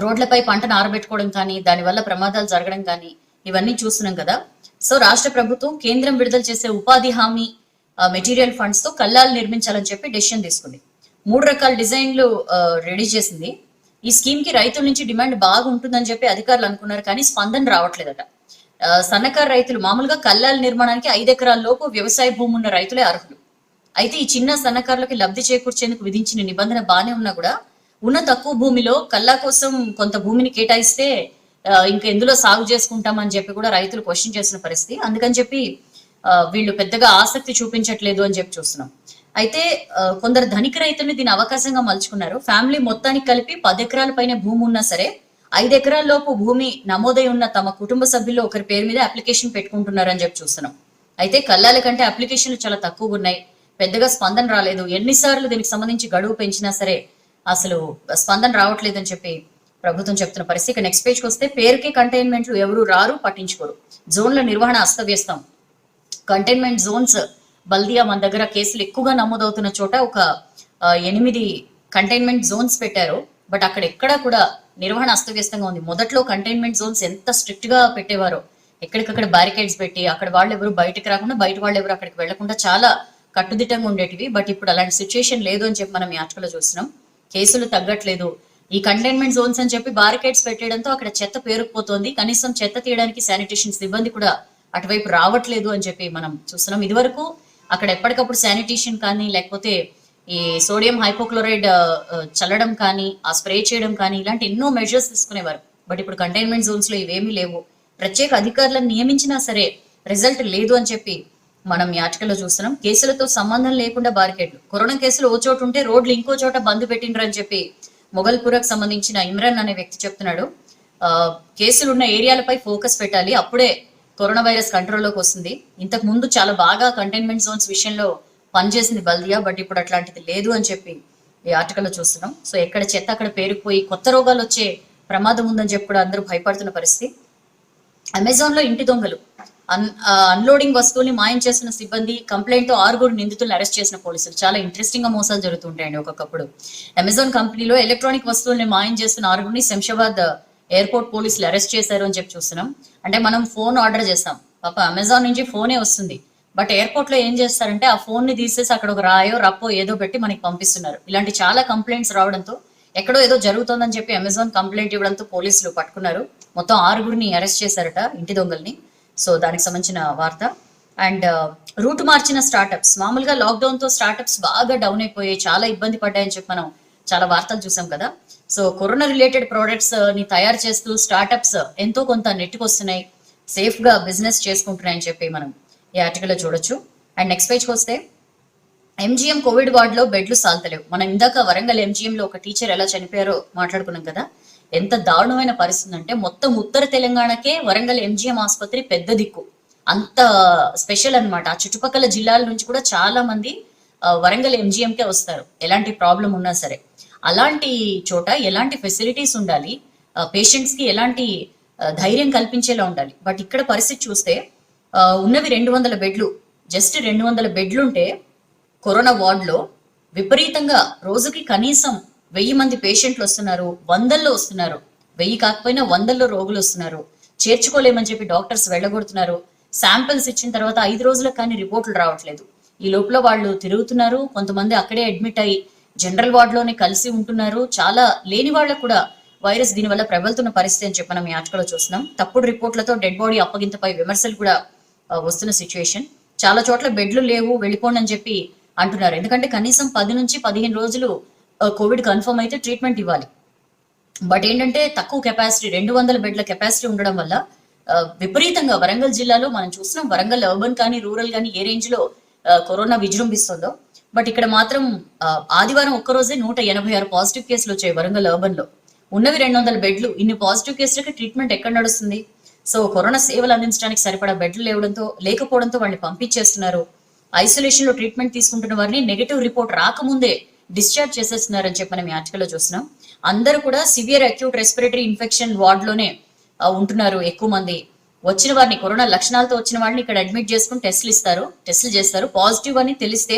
Speaker 1: రోడ్లపై పంటను ఆరబెట్టుకోవడం కానీ, దానివల్ల ప్రమాదాలు జరగడం కానీ ఇవన్నీ చూస్తున్నాం కదా. సో రాష్ట్ర ప్రభుత్వం కేంద్రం విడుదల చేసే ఉపాధి హామీ మెటీరియల్ ఫండ్స్ తో కల్లాలు నిర్మించాలని చెప్పి డెసిషన్ తీసుకుంది. 3 రకాల డిజైన్లు రెడీ చేసింది. ఈ స్కీమ్ కి రైతుల నుంచి డిమాండ్ బాగా ఉంటుందని చెప్పి అధికారులు అనుకున్నారు, కానీ స్పందన రావట్లేదట. సన్నకారు రైతులు మామూలుగా కల్లాల నిర్మాణానికి 5 ఎకరాల లోపు వ్యవసాయ భూమి ఉన్న రైతులే అర్హులు. అయితే ఈ చిన్న సన్నకారులకి లబ్ధి చేకూర్చేందుకు విధించిన నిబంధన బానే ఉన్నా కూడా ఉన్న తక్కువ భూమిలో కల్లా కోసం కొంత భూమిని కేటాయిస్తే ఇంకా ఎందులో సాగు చేసుకుంటామని చెప్పి కూడా రైతులు క్వశ్చన్ చేసిన పరిస్థితి. అందుకని చెప్పి వీళ్ళు పెద్దగా ఆసక్తి చూపించట్లేదు అని చెప్పి చూస్తున్నాం. అయితే కొందరు ధనిక రైతుల్ని దీని అవకాశంగా మలుచుకున్నారు. ఫ్యామిలీ మొత్తానికి కలిపి 10 ఎకరాల పైన భూమి ఉన్నా సరే 5 ఎకరాల లోపు భూమి నమోదై ఉన్న తమ కుటుంబ సభ్యుల్లో ఒకరి పేరు మీద అప్లికేషన్ పెట్టుకుంటున్నారు అని చెప్పి చూస్తున్నాం. అయితే కల్లాల కంటే అప్లికేషన్లు చాలా తక్కువగా ఉన్నాయి. పెద్దగా స్పందన రాలేదు. ఎన్నిసార్లు దీనికి సంబంధించి గడువు పెంచినా సరే అసలు స్పందన రావట్లేదు అని చెప్పి ప్రభుత్వం చెప్తున్న పరిస్థితి. నెక్స్ట్ పేజ్కి వస్తే పేరుకే కంటైన్మెంట్లు ఎవరు రారు, పట్టించుకోరు. జోన్ల నిర్వహణ అస్తవ్యస్తం. కంటైన్మెంట్ జోన్స్ బల్దియా మన దగ్గర కేసులు ఎక్కువగా నమోదవుతున్న చోట ఒక 8 కంటైన్మెంట్ జోన్స్ పెట్టారు. బట్ అక్కడ ఎక్కడా కూడా నిర్వహణ అస్తవ్యస్తంగా ఉంది. మొదట్లో కంటైన్మెంట్ జోన్స్ ఎంత స్ట్రిక్ట్ గా పెట్టేవారో, ఎక్కడికక్కడ బ్యారికేడ్స్ పెట్టి అక్కడ వాళ్ళు ఎవరు బయటకు రాకుండా, బయట వాళ్ళు ఎవరు అక్కడికి వెళ్లకుండా చాలా కట్టుదిట్టంగా ఉండేటివి. బట్ ఇప్పుడు అలాంటి సిచ్యుయేషన్ లేదు అని చెప్పి మనం ఈ ఆర్టికల్లో చూస్తున్నాం. కేసులు తగ్గట్లేదు. ఈ కంటైన్మెంట్ జోన్స్ అని చెప్పి బారికేడ్స్ పెట్టడంతో అక్కడ చెత్త పేరుకుపోతోంది. కనీసం చెత్త తీయడానికి శానిటేషన్ సిబ్బంది కూడా అటువైపు రావట్లేదు అని చెప్పి మనం చూస్తున్నాం. ఇదివరకు అక్కడ ఎప్పటికప్పుడు శానిటేషన్ కానీ లేకపోతే ఈ సోడియం హైపోక్లోరైడ్ చల్లడం కానీ, ఆ స్ప్రే చేయడం కానీ ఇలాంటి ఎన్నో మెజర్స్ తీసుకునేవారు. బట్ ఇప్పుడు కంటైన్మెంట్ జోన్స్ లో ఇవేమీ లేవు. ప్రత్యేక అధికారులను నియమించినా సరే రిజల్ట్ లేదు అని చెప్పి మనం ఈ ఆర్టికల్లో చూస్తున్నాం. కేసులతో సంబంధం లేకుండా బారికేడ్లు. కరోనా కేసులు ఓ చోటు ఉంటే రోడ్లు ఇంకో చోట బంద్ పెట్టిండ్రు అని చెప్పి మొగల్పురకు సంబంధించిన ఇమ్రాన్ అనే వ్యక్తి చెప్తున్నాడు. కేసులున్న ఏరియాలపై ఫోకస్ పెట్టాలి, అప్పుడే కరోనా వైరస్ కంట్రోల్లోకి వస్తుంది. ఇంతకు ముందు చాలా బాగా కంటైన్మెంట్ జోన్స్ విషయంలో పనిచేసింది బల్దియా, బట్ ఇప్పుడు అట్లాంటిది లేదు అని చెప్పి ఈ ఆర్టికల్లో చూస్తున్నాం. సో ఎక్కడ చెత్త అక్కడ పేరుకుపోయి కొత్త రోగాలు వచ్చే ప్రమాదం ఉందని చెప్పి కూడా అందరూ భయపడుతున్న పరిస్థితి. అమెజాన్ లో ఇంటి దొంగలు. అన్లోడింగ్ వస్తువుల్ని మాయం చేసిన సిబ్బంది కంప్లైంట్ తో 6 నిందితులను అరెస్ట్ చేసిన పోలీసులు. చాలా ఇంట్రెస్టింగ్ గా మోసాలు జరుగుతుంటాయండి ఒక్కొక్కప్పుడు. అమెజాన్ కంపెనీలో ఎలక్ట్రానిక్ వస్తువుల్ని మాయం చేస్తున్న 6 శంషాబాద్ ఎయిర్పోర్ట్ పోలీసులు అరెస్ట్ చేశారు అని చెప్పి చూస్తున్నాం. అంటే మనం ఫోన్ ఆర్డర్ చేస్తాం, పాప అమెజాన్ నుంచి ఫోనే వస్తుంది, బట్ ఎయిర్పోర్ట్ లో ఏం చేస్తారంటే ఆ ఫోన్ ని తీసేసి అక్కడ ఒక రాయో రప్పో ఏదో పెట్టి మనకి పంపిస్తున్నారు. ఇలాంటి చాలా కంప్లైంట్స్ రావడంతో ఎక్కడో ఏదో జరుగుతోందని చెప్పి అమెజాన్ కంప్లైంట్ ఇవ్వడంతో పోలీసులు పట్టుకున్నారు. మొత్తం 6 అరెస్ట్ చేశారట, ఇంటి దొంగల్ని. సో దానికి సంబంధించిన వార్త. అండ్ రూట్ మార్చిన స్టార్టప్స్. మామూలుగా లాక్డౌన్ తో స్టార్టప్స్ బాగా డౌన్ అయిపోయాయి, చాలా ఇబ్బంది పడ్డాయని చెప్పి మనం చాలా వార్తలు చూసాం కదా. సో కరోనా రిలేటెడ్ ప్రొడక్ట్స్ ని తయారు చేస్తూ స్టార్టప్స్ ఎంతో కొంత నెట్టుకొస్తున్నాయి, సేఫ్ గా బిజినెస్ చేసుకుంటున్నాయని చెప్పి మనం ఈ ఆర్టికల్లో చూడొచ్చు. అండ్ నెక్స్ట్ పేజ్కి వస్తే ఎంజిఎం కోవిడ్ వార్డ్ లో బెడ్లు సాల్తలేవు. మనం ఇందాక వరంగల్ ఎంజిఎం లో ఒక టీచర్ ఎలా చనిపోయారో మాట్లాడుకున్నాం కదా. ఎంత దారుణమైన పరిస్థితి అంటే మొత్తం ఉత్తర తెలంగాణకే వరంగల్ ఎంజిఎం ఆసుపత్రి పెద్ద దిక్కు, అంత స్పెషల్ అన్నమాట. ఆ చుట్టుపక్కల జిల్లాల నుంచి కూడా చాలా మంది వరంగల్ ఎంజిఎంకే వస్తారు ఎలాంటి ప్రాబ్లం ఉన్నా సరే. అలాంటి చోట ఎలాంటి ఫెసిలిటీస్ ఉండాలి, పేషెంట్స్ కి ఎలాంటి ధైర్యం కల్పించేలా ఉండాలి. బట్ ఇక్కడ పరిస్థితి చూస్తే ఉన్నవి 200 బెడ్లు, జస్ట్ 200 బెడ్లు ఉంటే కరోనా వార్డులో విపరీతంగా రోజుకి కనీసం 1000 మంది పేషెంట్లు వస్తున్నారు, వందల్లో వస్తున్నారు, 1000 కాకపోయినా వందల్లో రోగులు వస్తున్నారు. చేర్చుకోలేమని చెప్పి డాక్టర్స్ వెళ్ళగొడుతున్నారు. శాంపిల్స్ ఇచ్చిన తర్వాత 5 రోజులకు కానీ రిపోర్ట్లు రావట్లేదు. ఈ లోపల వాళ్ళు తిరుగుతున్నారు. కొంతమంది అక్కడే అడ్మిట్ అయ్యి జనరల్ వార్డులోనే కలిసి ఉంటున్నారు. చాలా లేని వాళ్ళకు కూడా వైరస్ దీనివల్ల ప్రబలుతున్న పరిస్థితి అని చెప్పి మనం ఈ ఆర్టికల్లో చూస్తున్నాం. తప్పుడు రిపోర్ట్లతో డెడ్ బాడీ అప్పగింతపై విమర్శలు కూడా వస్తున్న సిచ్యువేషన్. చాలా చోట్ల బెడ్లు లేవు, వెళ్ళిపోండి అని చెప్పి అంటున్నారు. ఎందుకంటే కనీసం 10 నుంచి 15 రోజులు కోవిడ్ కన్ఫర్మ్ అయితే ట్రీట్మెంట్ ఇవ్వాలి. బట్ ఏంటంటే తక్కువ కెపాసిటీ, 200 బెడ్ల కెపాసిటీ ఉండడం వల్ల విపరీతంగా వరంగల్ జిల్లాలో మనం చూస్తున్నాం. వరంగల్ అర్బన్ కానీ రూరల్ కానీ ఏ రేంజ్ లో కరోనా విజృంభిస్తుందో. బట్ ఇక్కడ మాత్రం ఆదివారం ఒక్కరోజే 186 పాజిటివ్ కేసులు వచ్చాయి వరంగల్ అర్బన్ లో. ఉన్నవి 200 బెడ్లు, ఇన్ని పాజిటివ్ కేసులకి ట్రీట్మెంట్ ఎక్కడ నడుస్తుంది? సో కరోనా సేవలు అందించడానికి సరిపడా బెడ్లు లేకపోవడంతో వాళ్ళని పంపించేస్తున్నారు. ఐసోలేషన్ లో ట్రీట్మెంట్ తీసుకుంటున్న వారిని నెగటివ్ రిపోర్ట్ రాకముందే డిశ్చార్జ్ చేసేస్తున్నారని చెప్పి మనం ఈ ఆర్టికల్లో చూస్తున్నాం. అందరూ కూడా severe acute respiratory infection ward లోనే ఉంటున్నారు ఎక్కువ మంది. వచ్చిన వారిని, కరోనా లక్షణాలతో వచ్చిన వారిని ఇక్కడ అడ్మిట్ చేసుకుని టెస్టులు చేస్తారు. పాజిటివ్ అని తెలిస్తే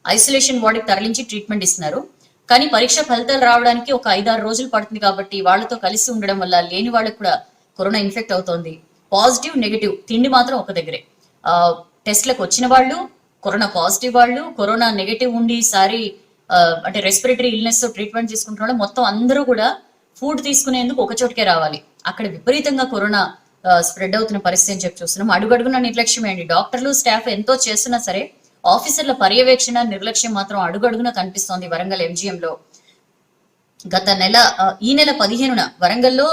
Speaker 1: ఐసోలేషన్ వార్డుకి తరలించి ట్రీట్మెంట్ ఇస్తున్నారు. కానీ పరీక్ష ఫలితాలు రావడానికి ఒక 5-6 రోజులు పడుతుంది కాబట్టి వాళ్ళతో కలిసి ఉండడం వల్ల లేని వాళ్ళకి కూడా కరోనా ఇన్ఫెక్ట్ అవుతోంది. పాజిటివ్ నెగిటివ్ తిండి మాత్రం ఒక దగ్గరే. టెస్ట్లకు వచ్చిన వాళ్ళు, కరోనా పాజిటివ్ వాళ్ళు, కరోనా నెగిటివ్ ఉండి అంటే రెస్పిరేటరీ ఇల్నెస్ తో ట్రీట్మెంట్ తీసుకుంటున్న వాళ్ళు మొత్తం అందరూ కూడా ఫుడ్ తీసుకునేందుకు ఒక చోటుకే రావాలి. అక్కడ విపరీతంగా కరోనా స్ప్రెడ్ అవుతున్న పరిస్థితి అని చెప్పి చూస్తున్నాం. అడుగడుగున నిర్లక్ష్యమే అండి. డాక్టర్లు స్టాఫ్ ఎంతో చేస్తున్నా సరే ఆఫీసర్ల పర్యవేక్షణ నిర్లక్ష్యం మాత్రం అడుగడుగున కనిపిస్తోంది వరంగల్ ఎంజిఎం లో. ఈ నెల 15న వరంగల్లో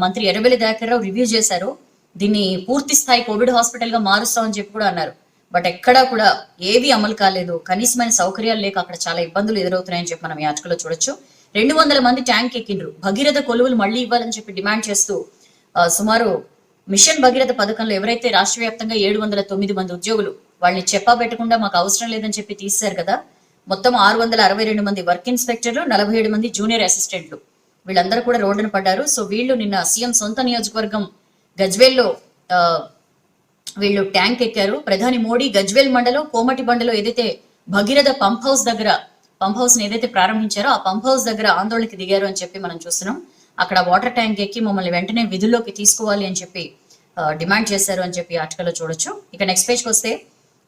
Speaker 1: మంత్రి ఎర్రబెల్లి దయాకర్ రావు రివ్యూ చేశారు. దీన్ని పూర్తి స్థాయి కోవిడ్ హాస్పిటల్ గా మారుస్తామని చెప్పి కూడా అన్నారు. బట్ ఎక్కడా కూడా ఏవి అమలు కాలేదు. కనీసమైన సౌకర్యాలు లేక అక్కడ చాలా ఇబ్బందులు ఎదురవుతున్నాయని చెప్పి మనం ఈ ఆర్టికల్లో చూడొచ్చు. 200 మంది ట్యాంక్ ఎక్కిండ్రు. భగీరథ కొలువులు మళ్లీ ఇవ్వాలని చెప్పి డిమాండ్ చేస్తూ సుమారు మిషన్ భగీరథ పథకంలో ఎవరైతే రాష్ట్ర వ్యాప్తంగా 709 మంది ఉద్యోగులు వాళ్ళని చెప్పా పెట్టకుండా మాకు అవసరం లేదని చెప్పి తీశారు కదా, మొత్తం 662 మంది వర్క్ ఇన్స్పెక్టర్లు, 47 మంది జూనియర్ అసిస్టెంట్లు, వీళ్ళందరూ కూడా రోడ్డున పడ్డారు. సో వీళ్ళు నిన్న సీఎం సొంత నియోజకవర్గం గజ్వేల్లో వీళ్ళు ట్యాంక్ ఎక్కారు. ప్రధాని మోడీ గజ్వేల్ మండలం కోమటి బండలో ఏదైతే భగీరథ పంప్ హౌస్ ని ఏదైతే ప్రారంభించారో ఆ పంప్ హౌస్ దగ్గర ఆందోళనకి దిగారు అని చెప్పి మనం చూస్తున్నాం. అక్కడ వాటర్ ట్యాంక్ ఎక్కి మమ్మల్ని వెంటనే విధుల్లోకి తీసుకోవాలి అని చెప్పి డిమాండ్ చేశారు అని చెప్పి ఆర్టికల్లో చూడొచ్చు. ఇక నెక్స్ట్ పేజ్కి వస్తే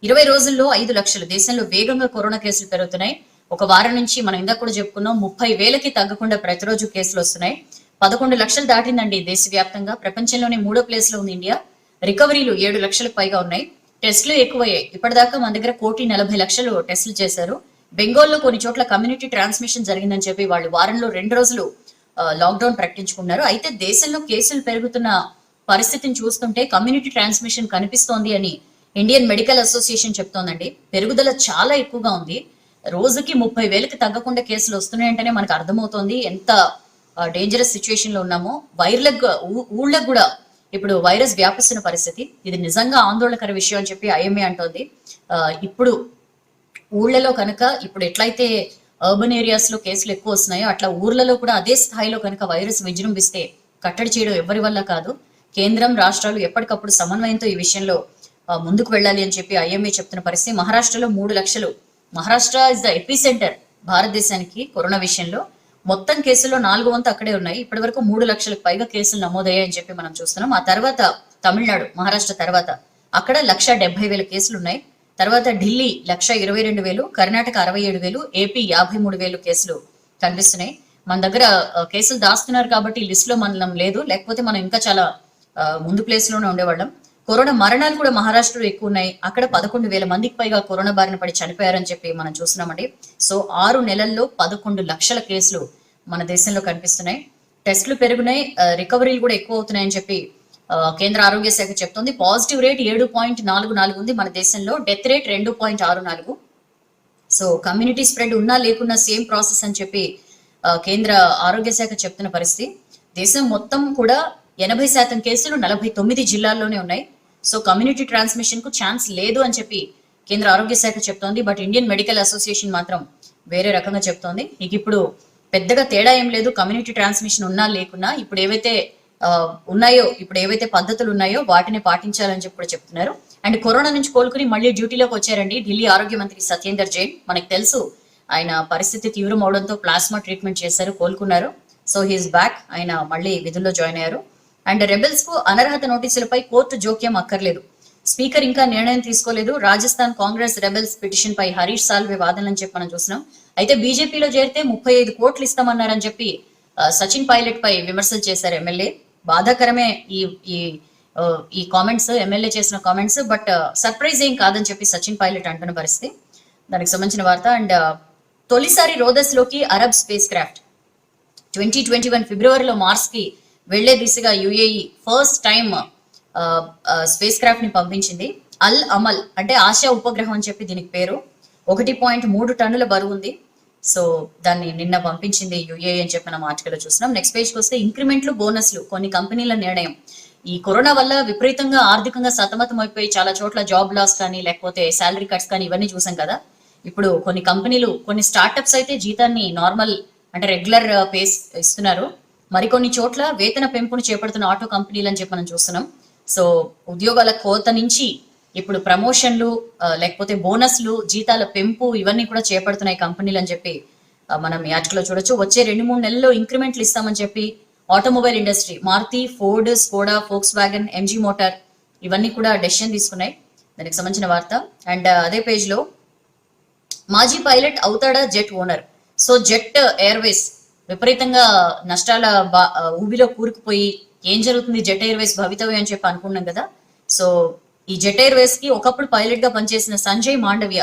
Speaker 1: 20 రోజుల్లో 5 లక్షలు, దేశంలో వేగంగా కరోనా కేసులు పెరుగుతున్నాయి. ఒక వారం నుంచి మనం ఇందాక కూడా చెప్పుకున్నాం, 30,000కి తగ్గకుండా ప్రతిరోజు కేసులు వస్తున్నాయి. 11 లక్షలు దాటిందండి దేశవ్యాప్తంగా. ప్రపంచంలోనే 3వ ప్లేస్ లో ఉంది ఇండియా. రికవరీలు 7 లక్షలకు పైగా ఉన్నాయి. టెస్టులు ఎక్కువయ్యాయి. ఇప్పటిదాకా మన దగ్గర 1,40,00,000 టెస్టులు చేశారు. బెంగాల్లో కొన్ని చోట్ల కమ్యూనిటీ ట్రాన్స్మిషన్ జరిగిందని చెప్పి వాళ్ళు వారంలో 2 రోజులు లాక్డౌన్ ప్రకటించుకున్నారు. అయితే దేశంలో కేసులు పెరుగుతున్న పరిస్థితిని చూస్తుంటే కమ్యూనిటీ ట్రాన్స్మిషన్ కనిపిస్తోంది అని ఇండియన్ మెడికల్ అసోసియేషన్ చెప్తోందండి. పెరుగుదల చాలా ఎక్కువగా ఉంది. రోజుకి 30,000కి తగ్గకుండా కేసులు వస్తున్నాయంటేనే మనకు అర్థమవుతోంది ఎంత డేంజరస్ సిచ్యువేషన్ లో ఉన్నామో. ఊళ్ళకు కూడా ఇప్పుడు వైరస్ వ్యాపిస్తున్న పరిస్థితి. ఇది నిజంగా ఆందోళనకర విషయం అని చెప్పి ఐఎంఏ అంటోంది. ఇప్పుడు ఊళ్ళలో కనుక ఇప్పుడు ఎట్లయితే అర్బన్ ఏరియాస్ లో కేసులు ఎక్కువ వస్తున్నాయో అట్లా ఊర్లలో కూడా అదే స్థాయిలో కనుక వైరస్ విజృంభిస్తే కట్టడి చేయడం ఎవరి వల్ల కాదు. కేంద్రం, రాష్ట్రాలు ఎప్పటికప్పుడు సమన్వయంతో ఈ విషయంలో ముందుకు వెళ్ళాలి అని చెప్పి ఐఎంఏ చెప్తున్న పరిస్థితి. మహారాష్ట్రలో 3 లక్షలు. Maharashtra is the AP centre భారతదేశానికి కరోనా విషయంలో. మొత్తం కేసుల్లో 4వ వంతు అక్కడే ఉన్నాయి. ఇప్పటి వరకు 3 లక్షలకు పైగా కేసులు నమోదయ్యాయని చెప్పి మనం చూస్తున్నాం. ఆ తర్వాత తమిళనాడు, మహారాష్ట్ర తర్వాత అక్కడ 1,70,000 కేసులు ఉన్నాయి. తర్వాత ఢిల్లీ 1,22,000, కర్ణాటక 67,000, ఏపీ 53,000 కేసులు కనిపిస్తున్నాయి. మన దగ్గర కేసులు దాస్తున్నారు కాబట్టి లిస్ట్ లో మనం లేదు, లేకపోతే మనం ఇంకా చాలా ముందు ప్లేస్ లోనే ఉండేవాళ్ళం. కరోనా మరణాలు కూడా మహారాష్ట్రలో ఎక్కువ ఉన్నాయి. అక్కడ 11,000 మందికి పైగా కరోనా బారిన పడి చనిపోయారని చెప్పి మనం చూస్తున్నామండి. సో 6 నెలల్లో 11 లక్షల కేసులు మన దేశంలో కనిపిస్తున్నాయి. టెస్టులు పెరుగున్నాయి, రికవరీలు కూడా ఎక్కువ అవుతున్నాయని చెప్పి కేంద్ర ఆరోగ్య శాఖ చెప్తోంది. పాజిటివ్ రేట్ 7.44 ఉంది మన దేశంలో. Death rate 2.64. So community spread ఉన్నా లేకున్నా సేమ్ ప్రాసెస్ అని చెప్పి కేంద్ర ఆరోగ్య శాఖ చెప్తున్న పరిస్థితి. దేశం మొత్తం కూడా 80% కేసులు 49 జిల్లాల్లోనే ఉన్నాయి. సో కమ్యూనిటీ ట్రాన్స్మిషన్ కు ఛాన్స్ లేదు అని చెప్పి కేంద్ర ఆరోగ్య శాఖ చెప్తోంది. బట్ ఇండియన్ మెడికల్ అసోసియేషన్ మాత్రం వేరే రకంగా చెప్తోంది. ఇక ఇప్పుడు పెద్దగా తేడా ఏం లేదు, కమ్యూనిటీ ట్రాన్స్మిషన్ ఉన్నా లేకున్నా ఇప్పుడు ఏవైతే ఉన్నాయో, ఇప్పుడు ఏవైతే పద్ధతులు ఉన్నాయో వాటిని పాటించాలని చెప్పి కూడా చెప్తున్నారు. అండ్ కరోనా నుంచి కోలుకుని మళ్ళీ డ్యూటీలోకి వచ్చారండి ఢిల్లీ ఆరోగ్య మంత్రి సత్యేందర్ జైన్. మనకు తెలుసు ఆయన పరిస్థితి తీవ్రం అవడంతో ప్లాస్మా ట్రీట్మెంట్ చేశారు, కోలుకున్నారు. సో హీస్ బ్యాక్, ఆయన మళ్ళీ విధుల్లో జాయిన్ అయ్యారు. అండ్ రెబెల్స్ కు అనర్హత నోటీసులపై కోర్టు జోక్యం అక్కర్లేదు, స్పీకర్ ఇంకా నిర్ణయం తీసుకోలేదు. రాజస్థాన్ కాంగ్రెస్ రెబెల్స్ పిటిషన్ పై హరీష్ సాల్వే వాదనలని చెప్పి మనం చూసినాం. అయితే బీజేపీలో చేరితే 35 కోట్లు ఇస్తామన్నారని చెప్పి సచిన్ పైలట్ పై విమర్శలు చేశారు ఎమ్మెల్యే. బాధాకరమే ఈ ఈ ఈ కామెంట్స్, ఎమ్మెల్యే చేసిన కామెంట్స్. బట్ సర్ప్రైజ్ ఏం కాదని చెప్పి సచిన్ పైలట్ అంటున్న పరిస్థితి. దానికి సంబంధించిన వార్త. అండ్ తొలిసారి రోదస్ లోకి అరబ్ స్పేస్ క్రాఫ్ట్ 2021 ఫిబ్రవరిలో మార్స్ కి వెళ్లే దిశగా UAE first time space craft ని పంపించింది. అల్ అమల్ అంటే ఆశా ఉపగ్రహం అని చెప్పి దీనికి పేరు. 1.3 టన్నుల బరువు ఉంది. సో దాన్ని నిన్న పంపించింది యుఏఈ అని చెప్పి మనం ఆర్టికల్లో చూస్తున్నాం. నెక్స్ట్ పేజ్కి వస్తే ఇంక్రిమెంట్లు, బోనస్లు కొన్ని కంపెనీల నిర్ణయం. ఈ కరోనా వల్ల విపరీతంగా ఆర్థికంగా సతమతం అయిపోయి చాలా చోట్ల జాబ్ లాస్ కానీ లేకపోతే శాలరీ కట్స్ కానీ ఇవన్నీ చూసాం కదా. ఇప్పుడు కొన్ని కంపెనీలు, కొన్ని స్టార్టప్స్ అయితే జీతాన్ని నార్మల్ అంటే రెగ్యులర్ పేస్ ఇస్తున్నారు. మరికొన్ని చోట్ల వేతన పెంపును చేపడుతున్న ఆటో కంపెనీలు అని చెప్పి మనం చూస్తున్నాం. సో ఉద్యోగాల కోత నుంచి ఇప్పుడు ప్రమోషన్లు లేకపోతే బోనస్లు, జీతాల పెంపు ఇవన్నీ కూడా చేపడుతున్నాయి కంపెనీలు అని చెప్పి మనం ఈ ఆర్టికల్లో చూడొచ్చు. వచ్చే 2-3 నెలల్లో ఇంక్రిమెంట్లు ఇస్తామని చెప్పి automobile industry Maruti, Ford, Skoda, Volkswagen, MG motor ఇవన్నీ కూడా డెసిషన్ తీసుకున్నాయి. దానికి సంబంధించిన వార్త. అండ్ అదే పేజ్ లో మాజీ పైలట్ అవుతాడా jet owner. So jet Airways విపరీతంగా నష్టాల ఊబిలో కూరుకుపోయి ఏం జరుగుతుంది జెట్ ఎయిర్వేస్ భవితవ్యం అని చెప్పి అనుకున్నాం కదా. సో ఈ జెట్ ఎయిర్వేస్ కి ఒకప్పుడు పైలట్ గా పనిచేసిన సంజయ్ మాండవ్య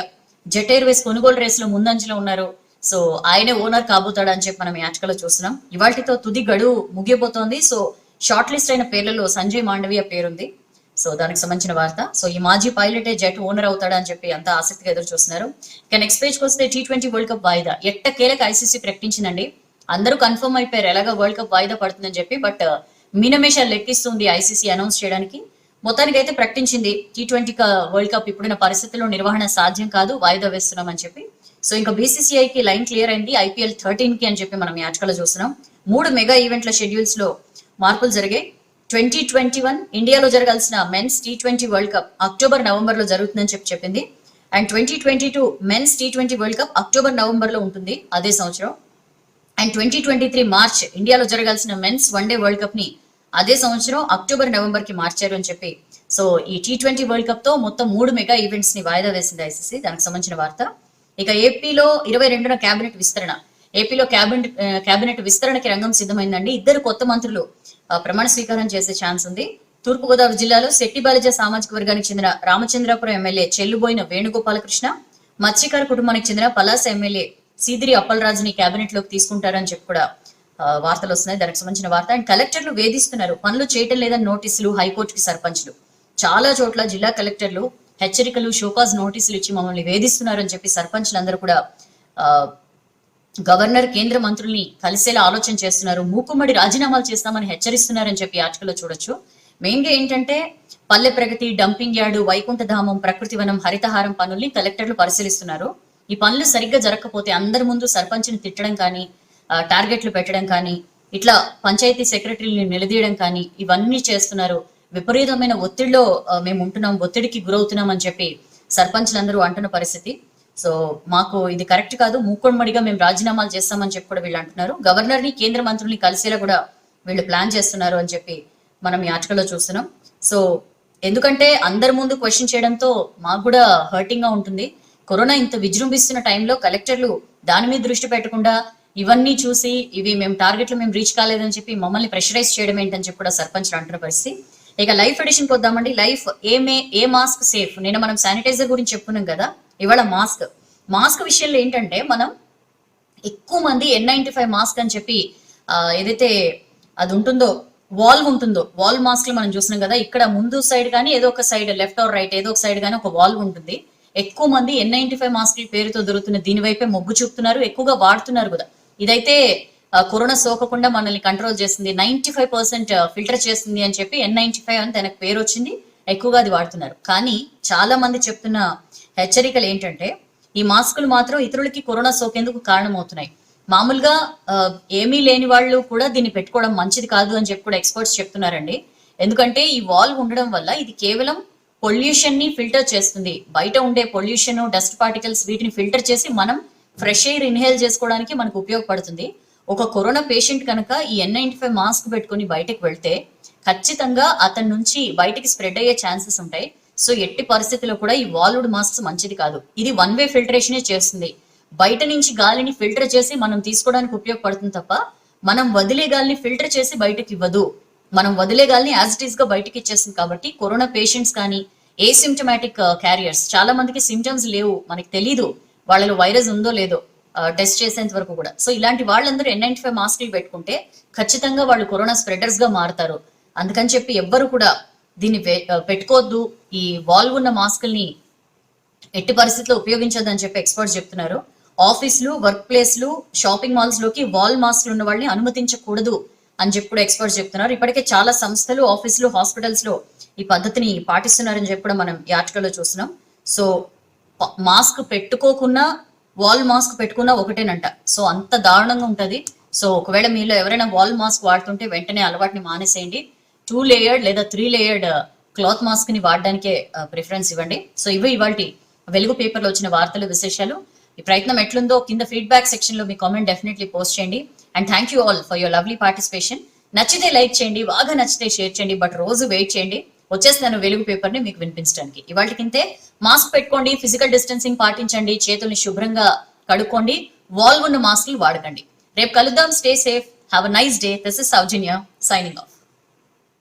Speaker 1: జెట్ ఎయిర్వేస్ కొనుగోలు రేస్ లో ముందంజలో ఉన్నారు. సో ఆయనే ఓనర్ కాబోతాడు అని చెప్పి మనం ఈ ఆర్టికల్లో చూస్తున్నాం. ఇవాటితో తుది గడువు ముగియబోతోంది. సో షార్ట్ లిస్ట్ అయిన పేర్లలో సంజయ్ మాండవ్య పేరుంది. సో దానికి సంబంధించిన వార్త. సో ఈ మాజీ పైలటే జెట్ ఓనర్ అవుతాడా అని చెప్పి అంతా ఆసక్తిగా ఎదురు చూస్తున్నారు. ఇక నెక్స్ట్ పేజ్కి వస్తే T20 వరల్డ్ కప్ వాయిదా ఎట్టకేలకు ఐసీసీ ప్రకటించిందండి. అందరూ కన్ఫర్మ్ అయిపోయారు ఎలాగ వరల్డ్ కప్ వాయిదా పడుతుందని చెప్పి. బట్ మీనమేషాలు లెక్కిస్తుంది ఐసీసీ అనౌన్స్ చేయడానికి. మొత్తానికి అయితే ప్రకటించింది T20 వరల్డ్ కప్ ఇప్పుడున్న పరిస్థితుల్లో నిర్వహణ సాధ్యం కాదు, వాయిదా వేస్తున్నామని చెప్పి. సో ఇంకా బీసీసీఐకి లైన్ క్లియర్ అయింది IPL 13 కి అని చెప్పి మనం ఈ ఆర్టికల్లో చూస్తున్నాం. 3 మెగా ఈవెంట్ల షెడ్యూల్స్ లో మార్పులు జరిగాయి. 2021 ఇండియాలో జరగాల్సిన men's T20 world cup October November లో జరుగుతుందని చెప్పింది. And 2022 men's T20 world cup October November లో ఉంటుంది అదే సంవత్సరం. అండ్ 2023 మార్చ్ ఇండియాలో జరగాల్సిన మెన్స్ వన్డే వరల్డ్ కప్ ని అదే సంవత్సరం అక్టోబర్ నవంబర్ కి మార్చారు అని చెప్పి. సో ఈ T20 వరల్డ్ కప్ తో మొత్తం 3 మెగా ఈవెంట్స్ ని వాయిదా వేసింది ఐసీసీ. దానికి సంబంధించిన వార్త. ఇక ఏపీలో 22న కేబినెట్ విస్తరణ. ఏపీలో కేబినెట్ విస్తరణకి రంగం సిద్ధమైందండి. 2 కొత్త మంత్రులు ప్రమాణ స్వీకారం చేసే ఛాన్స్ ఉంది. తూర్పుగోదావరి జిల్లాలో శెట్టిబాలిజ సామాజిక వర్గానికి చెందిన రామచంద్రాపురం ఎమ్మెల్యే చెల్లుబోయిన వేణుగోపాలకృష్ణ, మత్స్యకార కుటుంబానికి చెందిన పలాస ఎమ్మెల్యే సీదిరి అప్పలరాజుని కేబినెట్ లోకి తీసుకుంటారని చెప్పి కూడా వార్తలు వస్తున్నాయి. దానికి సంబంధించిన వార్త. అండ్ కలెక్టర్లు వేధిస్తున్నారు, పనులు చేయటం లేదని నోటీసులు హైకోర్టుకి సర్పంచ్లు. చాలా చోట్ల జిల్లా కలెక్టర్లు హెచ్చరికలు, షోకాజ్ నోటీసులు ఇచ్చి మమ్మల్ని వేధిస్తున్నారని చెప్పి సర్పంచ్లందరూ కూడా గవర్నర్, కేంద్ర మంత్రుల్ని కలిసేలా ఆలోచన చేస్తున్నారు. మూకుమ్మడి రాజీనామాలు చేస్తామని హెచ్చరిస్తున్నారని చెప్పి ఆర్టికల్లో చూడొచ్చు. మెయిన్ గా ఏంటంటే పల్లె ప్రగతి, డంపింగ్ యార్డు, వైకుంఠధామం, ప్రకృతి వనం, హరితహారం పనుల్ని కలెక్టర్లు పరిశీలిస్తున్నారు. ఈ పనులు సరిగ్గా జరగకపోతే అందరి ముందు సర్పంచ్ని తిట్టడం కానీ, టార్గెట్లు పెట్టడం కానీ, ఇట్లా పంచాయతీ సెక్రటరీని నిలదీయడం కానీ ఇవన్నీ చేస్తున్నారు. విపరీతమైన ఒత్తిడిలో మేము ఉంటున్నాం, ఒత్తిడికి గురవుతున్నాం అని చెప్పి సర్పంచ్లందరూ అంటున్న పరిస్థితి. సో మాకు ఇది కరెక్ట్ కాదు, మూకొమ్మడిగా మేము రాజీనామాలు చేస్తామని చెప్పి కూడా వీళ్ళు అంటున్నారు. గవర్నర్ని, కేంద్ర మంత్రుల్ని కలిసేలా కూడా వీళ్ళు ప్లాన్ చేస్తున్నారు అని చెప్పి మనం ఈ ఆర్టికల్లో చూస్తున్నాం. సో ఎందుకంటే అందరి ముందు క్వశ్చన్ చేయడంతో మాకు కూడా హర్టింగ్ గా ఉంటుంది. కరోనా ఇంత విజృంభిస్తున్న టైంలో కలెక్టర్లు దాని మీద దృష్టి పెట్టకుండా ఇవన్నీ చూసి ఇవి మేము టార్గెట్లు మేము రీచ్ కాలేదని చెప్పి మమ్మల్ని ప్రెషరైజ్ చేయడం ఏంటని చెప్పి కూడా సర్పంచ్లు అంటున్న పరిస్థితి. ఇక లైఫ్ ఎడిషన్కి వద్దామండి. లైఫ్ ఏ మాస్క్ సేఫ్. నిన్న మనం శానిటైజర్ గురించి చెప్పుకున్నాం కదా, ఇవాళ మాస్క్ విషయంలో ఏంటంటే మనం ఎక్కువ మంది N95 మాస్క్ అని చెప్పి ఏదైతే అది ఉంటుందో వాల్వ్ ఉంటుందో, వాల్ మాస్క్ మనం చూసినాం కదా. ఇక్కడ ముందు సైడ్ కానీ ఏదో ఒక సైడ్, లెఫ్ట్ ఆర్ రైట్ ఏదో ఒక సైడ్ కానీ ఒక వాల్వ్ ఉంటుంది. ఎక్కువ మంది N95 మాస్క్ పేరుతో దొరుకుతున్న దీని వైపే మొగ్గు చూపుతున్నారు, ఎక్కువగా వాడుతున్నారు కూడా. ఇదైతే కరోనా సోకకుండా మనల్ని కంట్రోల్ చేస్తుంది, 95% ఫిల్టర్ చేస్తుంది అని చెప్పి N95 అని తనకు పేరు వచ్చింది, ఎక్కువగా అది వాడుతున్నారు. కానీ చాలా మంది చెప్తున్న హెచ్చరికలు ఏంటంటే ఈ మాస్కులు మాత్రం ఇతరులకి కరోనా సోకేందుకు కారణమవుతున్నాయి. మామూలుగా ఏమీ లేని వాళ్ళు కూడా దీన్ని పెట్టుకోవడం మంచిది కాదు అని చెప్పి కూడా ఎక్స్పర్ట్స్ చెప్తున్నారండి. ఎందుకంటే ఈ వాల్వ్ ఉండడం వల్ల ఇది కేవలం పొల్యూషన్ ని ఫిల్టర్ చేస్తుంది. బయట ఉండే పొల్యూషన్, డస్ట్ పార్టికల్స్ వీటిని ఫిల్టర్ చేసి మనం ఫ్రెష్ ఎయిర్ ఇన్హేల్ చేసుకోవడానికి మనకు ఉపయోగపడుతుంది. ఒక కరోనా పేషెంట్ కనుక ఈ N95 మాస్క్ పెట్టుకుని బయటకు వెళ్తే ఖచ్చితంగా అతని నుంచి బయటికి స్ప్రెడ్ అయ్యే ఛాన్సెస్ ఉంటాయి. సో ఎట్టి పరిస్థితిలో కూడా ఈ వాల్వ్డ్ మాస్క్ మంచిది కాదు. ఇది వన్ వే ఫిల్టరేషనే చేస్తుంది. బయట నుంచి గాలిని ఫిల్టర్ చేసి మనం తీసుకోవడానికి ఉపయోగపడుతుంది తప్ప మనం వదిలే గాలిని ఫిల్టర్ చేసి బయటకి ఇవ్వదు. మనం వదిలే గాలిని యాజ్ ఇట్ ఈస్ గా బయటకి ఇచ్చేస్తుంది. కాబట్టి కరోనా పేషెంట్స్ కానీ ఏసిమ్టమాటిక్ క్యారియర్స్, చాలా మందికి సిమ్టమ్స్ లేవు, మనకి తెలీదు వాళ్ళలో వైరస్ ఉందో లేదో టెస్ట్ చేసేంత వరకు కూడా. సో ఇలాంటి వాళ్ళందరూ N95 మాస్కులు పెట్టుకుంటే ఖచ్చితంగా వాళ్ళు కరోనా స్ప్రెడర్స్ గా మారుతారు. అందుకని చెప్పి ఎవ్వరు కూడా దీన్ని పెట్టుకోవద్దు. ఈ వాల్వ్ ఉన్న మాస్కుల్ని ఎట్టి పరిస్థితిలో ఉపయోగించొద్దు అని చెప్పి ఎక్స్పర్ట్స్ చెప్తున్నారు. ఆఫీసులు, వర్క్ ప్లేస్లు, షాపింగ్ మాల్స్ లోకి వాల్ మాస్కులు ఉన్న వాళ్ళని అనుమతించకూడదు అని చెప్పి కూడా ఎక్స్పర్ట్స్ చెప్తున్నారు. ఇప్పటికే చాలా సంస్థలు, ఆఫీసులు, హాస్పిటల్స్ లో ఈ పద్ధతిని పాటిస్తున్నారని చెప్పి కూడా మనం ఈ ఆర్టికల్లో చూస్తున్నాం. సో మాస్క్ పెట్టుకోకున్నా వాల్ మాస్క్ పెట్టుకున్నా ఒకటేనంట. సో అంత దారుణంగా ఉంటది. సో ఒకవేళ మీలో ఎవరైనా వాల్ మాస్క్ వాడుతుంటే వెంటనే అలవాటుని మానేసేయండి. 2 లేయర్డ్ లేదా 3 లేయర్డ్ క్లాత్ మాస్క్ ని వాడడానికే ప్రిఫరెన్స్ ఇవ్వండి. సో ఇవి ఇవాల్టి వెలుగు పేపర్ లో వచ్చిన వార్తలు, విశేషాలు. ఈ ప్రయత్నం ఎట్లుందో కింద ఫీడ్బ్యాక్ సెక్షన్ లో మీ కామెంట్ డెఫినెట్లీ పోస్ట్ చేయండి. And thank you all for your lovely participation. నచ్చితే లైక్ చేయండి, బాగా నచ్చితే షేర్ చేయండి, బట్ రోజు వెయిట్ చేయండి, వచ్చేస్తాను వెలుగు పేపర్ ని మీకు వినిపించడానికి. ఇవాళకింతే మాస్క్ పెట్టుకోండి, ఫిజికల్ డిస్టెన్సింగ్ పాటించండి, చేతుల్ని శుభ్రంగా కడుక్కోండి, వాల్వ్ ఉన్న మాస్క్లు వాడకండి. రేపు కలుద్దాం. Stay safe, have a nice day. This is Soujanya signing off.